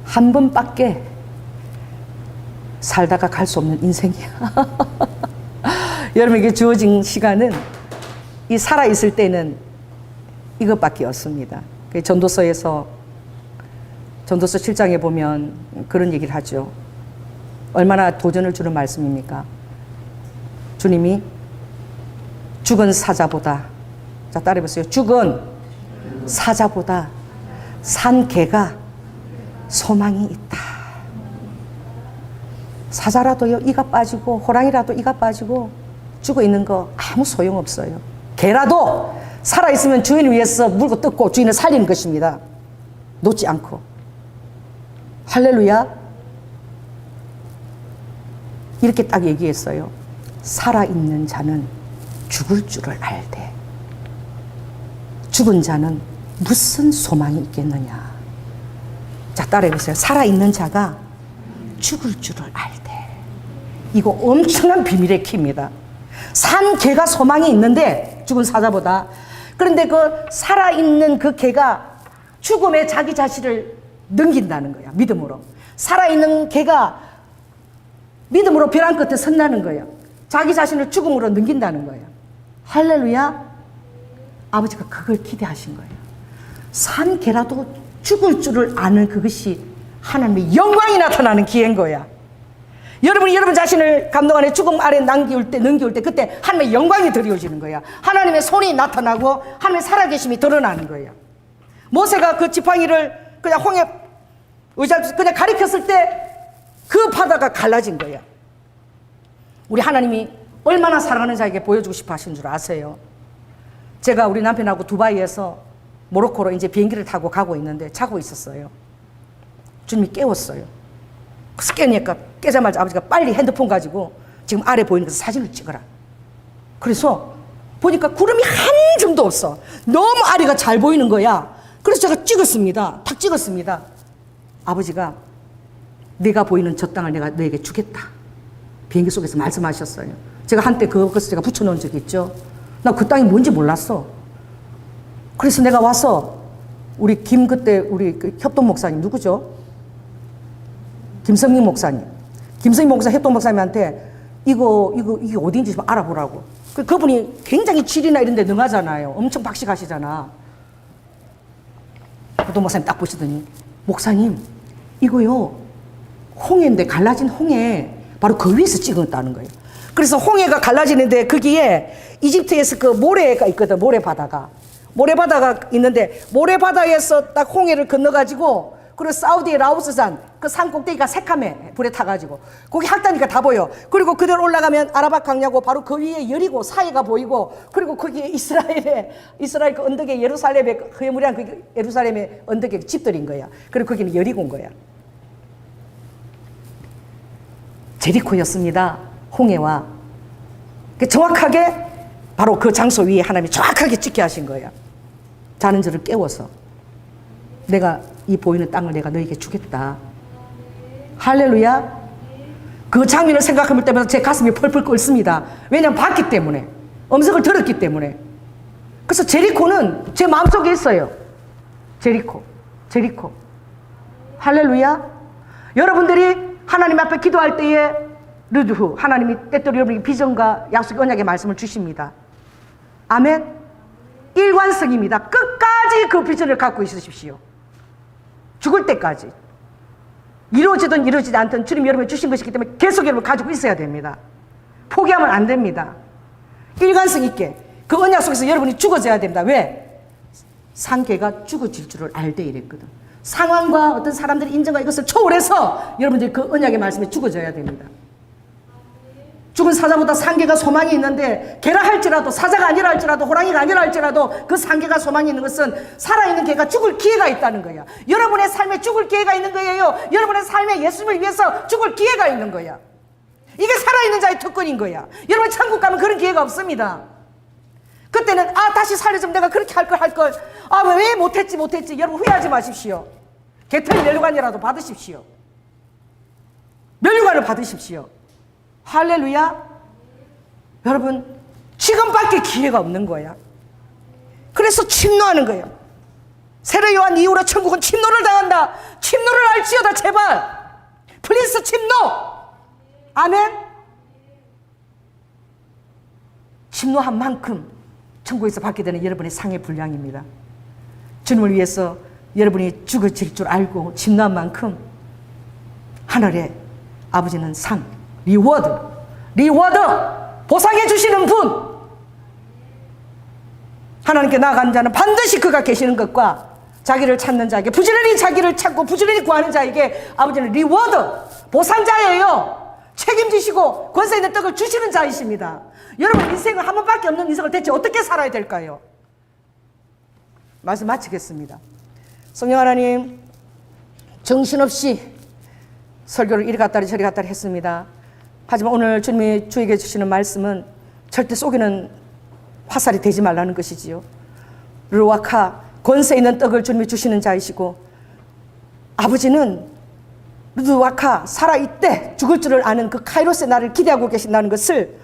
[SPEAKER 1] 한 번밖에 살다가 갈 수 없는 인생이야. 여러분에게 주어진 시간은 이 살아있을 때는 이것밖에 없습니다. 전도서 7장에 보면 그런 얘기를 하죠. 얼마나 도전을 주는 말씀입니까? 주님이 죽은 사자보다, 자 따라해보세요. 죽은 사자보다 산 개가 소망이 있다. 사자라도요 이가 빠지고 호랑이라도 이가 빠지고 죽어 있는 거 아무 소용없어요. 개라도 살아있으면 주인을 위해서 물고 뜯고 주인을 살리는 것입니다. 놓지 않고. 할렐루야. 이렇게 딱 얘기했어요. 살아있는 자는 죽을 줄을 알되 죽은 자는 무슨 소망이 있겠느냐. 자, 따라해보세요. 살아있는 자가 죽을 줄을 알되. 이거 엄청난 비밀의 키입니다. 산 개가 소망이 있는데, 죽은 사자보다. 그런데 그 살아있는 그 개가 죽음에 자기 자신을 넘긴다는 거야. 믿음으로. 살아있는 개가 믿음으로 벼랑 끝에 선다는 거예요. 자기 자신을 죽음으로 넘긴다는 거예요. 할렐루야. 아버지가 그걸 기대하신 거예요. 산 개라도 죽을 줄을 아는 그것이 하나님의 영광이 나타나는 기회인 거야. 여러분이 여러분 자신을 감동 안에 죽음 아래 넘겨올 때 그때 하나님의 영광이 드러워지는 거야. 하나님의 손이 나타나고 하나님의 살아계심이 드러나는 거야. 모세가 그 지팡이를 그냥 홍해 의자를 그냥 가리켰을 때 그 바다가 갈라진 거야. 우리 하나님이 얼마나 사랑하는 자에게 보여주고 싶어 하신 줄 아세요? 제가 우리 남편하고 두바이에서 모로코로 이제 비행기를 타고 가고 있는데 자고 있었어요. 주님이 깨웠어요. 그래서 깨니까 깨자마자 아버지가 빨리 핸드폰 가지고 지금 아래 보이는 그 사진을 찍어라. 그래서 보니까 구름이 한 점도 없어. 너무 아래가 잘 보이는 거야. 그래서 제가 찍었습니다. 탁 찍었습니다. 아버지가 내가 보이는 저 땅을 내가 너에게 주겠다. 비행기 속에서 말씀하셨어요. 제가 한때 그것을 제가 붙여놓은 적이 있죠. 나 그 땅이 뭔지 몰랐어. 그래서 내가 와서 우리 그때 우리 그 협동 목사님 누구죠? 김성민 목사님. 김성민 목사 협동 목사님한테 이게 어딘지 좀 알아보라고. 그분이 굉장히 지리나 이런 데 능하잖아요. 엄청 박식하시잖아. 협동 목사님 딱 보시더니 목사님 이거요 홍해인데 갈라진 홍해 바로 그 위에서 찍었다는 거예요. 그래서 홍해가 갈라지는데 거기에 이집트에서 그 모래가 있거든. 모래바다가 있는데 모래바다에서 딱 홍해를 건너가지고 그리고 사우디의 라오스산 그 산 꼭대기가 새카매 불에 타가지고 거기 학다니까 다 보여. 그리고 그대로 올라가면 아라박 강야고 바로 그 위에 여리고 사해가 보이고 그리고 거기에 이스라엘 그 언덕에 예루살렘의 그 흐물한 그 예루살렘의 언덕에 집들인 거야. 그리고 거기는 여리고인 거야. 제리코였습니다. 홍해와 정확하게 바로 그 장소 위에 하나님이 정확하게 찍게 하신 거야. 자는 저를 깨워서 내가 이 보이는 땅을 내가 너에게 주겠다. 할렐루야. 그 장면을 생각할 때마다 제 가슴이 펄펄 끓습니다. 왜냐하면 봤기 때문에, 음성을 들었기 때문에. 그래서 제리코는 제 마음속에 있어요. 제리코. 할렐루야. 여러분들이 하나님 앞에 기도할 때에 르드후 하나님이 때때로 여러분에게 비전과 약속 언약의 말씀을 주십니다. 아멘. 일관성입니다. 끝까지 그 비전을 갖고 있으십시오. 죽을 때까지. 이루어지든 이루어지지 않든 주님 여러분이 주신 것이기 때문에 계속 여러분 가지고 있어야 됩니다. 포기하면 안 됩니다. 일관성 있게 그 언약 속에서 여러분이 죽어져야 됩니다. 왜? 산개가 죽어질 줄을 알되 이랬거든. 상황과 어떤 사람들의 인정과 이것을 초월해서 여러분들이 그 언약의 말씀에 죽어져야 됩니다. 죽은 사자보다 산개가 소망이 있는데 개라 할지라도 사자가 아니라 할지라도 호랑이가 아니라 할지라도 그 산개가 소망이 있는 것은 살아있는 개가 죽을 기회가 있다는 거야. 여러분의 삶에 죽을 기회가 있는 거예요. 여러분의 삶에 예수님을 위해서 죽을 기회가 있는 거야. 이게 살아있는 자의 특권인 거야. 여러분 천국 가면 그런 기회가 없습니다. 그때는 다시 살려주면 내가 그렇게 할 걸 왜 못했지 여러분 후회하지 마십시오. 개털 면류관이라도 받으십시오. 면류관을 받으십시오. 할렐루야. 여러분 지금밖에 기회가 없는 거야. 그래서 침노하는 거예요. 세례 요한 이후로 천국은 침노를 당한다. 침노를 알지어다 제발. 플리즈 침노. 아멘. 침노한 만큼 천국에서 받게 되는 여러분의 상의 분량입니다. 주님을 위해서 여러분이 죽어질 줄 알고 침노한 만큼 하늘의 아버지는 상, 리워드 보상해 주시는 분. 하나님께 나아가는 자는 반드시 그가 계시는 것과 자기를 찾는 자에게 부지런히 자기를 찾고 부지런히 구하는 자에게 아버지는 리워드 보상자예요. 책임지시고 권세 있는 떡을 주시는 자이십니다. 여러분 인생은 한 번밖에 없는 인생을 대체 어떻게 살아야 될까요? 말씀 마치겠습니다. 성령 하나님, 정신없이 설교를 이리 갔다리 저리 갔다리 했습니다. 하지만 오늘 주님이 주에게 주시는 말씀은 절대 속이는 화살이 되지 말라는 것이지요. 르와카, 권세 있는 떡을 주님이 주시는 자이시고, 아버지는 르와카, 살아있대 죽을 줄을 아는 그 카이로스의 날을 기대하고 계신다는 것을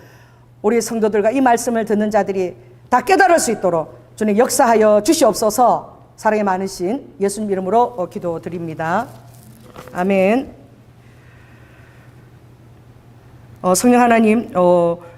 [SPEAKER 1] 우리 성도들과 이 말씀을 듣는 자들이 다 깨달을 수 있도록 주님 역사하여 주시옵소서. 사랑이 많으신 예수님 이름으로 기도드립니다. 아멘. 성령 하나님,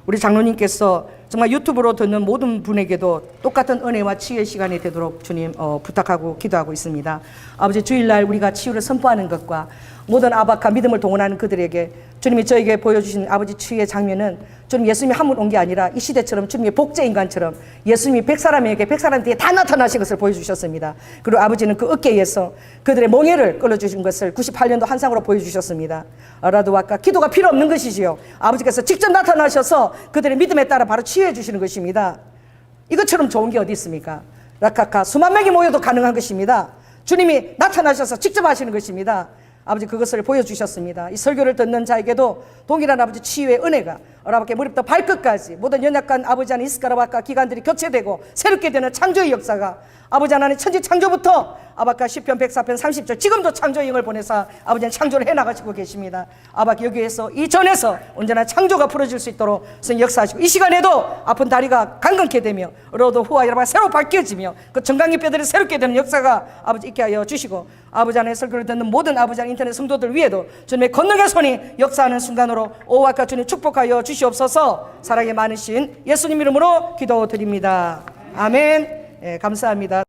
[SPEAKER 1] 우리 장로님께서 정말 유튜브로 듣는 모든 분에게도 똑같은 은혜와 치유의 시간이 되도록 주님 부탁하고 기도하고 있습니다. 아버지, 주일날 우리가 치유를 선포하는 것과 모든 아바카 믿음을 동원하는 그들에게 주님이 저에게 보여주신 아버지 치유의 장면은 주님 예수님이 한 분 온 게 아니라 이 시대처럼 주님의 복제인간처럼 예수님이 100사람에게 100사람 뒤에 다 나타나신 것을 보여주셨습니다. 그리고 아버지는 그 어깨에서 그들의 멍에를 끌어주신 것을 98년도 한상으로 보여주셨습니다. 라도와까 기도가 필요 없는 것이지요. 아버지께서 직접 나타나셔서 그들의 믿음에 따라 바로 치유해 주시는 것입니다. 이것처럼 좋은 게 어디 있습니까? 라카카 수만 명이 모여도 가능한 것입니다. 주님이 나타나셔서 직접 하시는 것입니다. 아버지, 그것을 보여주셨습니다. 이 설교를 듣는 자에게도 동일한 아버지 치유의 은혜가 아버지 머리부터 발끝까지 모든 연약한 아버지 안에 이스카라바카 기관들이 교체되고 새롭게 되는 창조의 역사가 아버지 하나님 천지 창조부터 아바카 10편 104편 30절 지금도 창조의 영을 보내서 아버지는 창조를 해나가시고 계십니다. 아바카 여기에서 이전에서 언제나 창조가 풀어질 수 있도록 역사하시고 이 시간에도 아픈 다리가 강건케 되며 로드 후와 여러분 새로 바뀌어지며 그 정강이 뼈들이 새롭게 되는 역사가 아버지 있게 하여 주시고 아버지 안에 설교를 듣는 모든 아버지 안에 인터넷 성도들 위에도 주님의 권능의 손이 역사하는 순간으로 오와카 주님 축복하여 주시옵소서. 사랑이 많으신 예수님 이름으로 기도드립니다. 아멘. 감사합니다.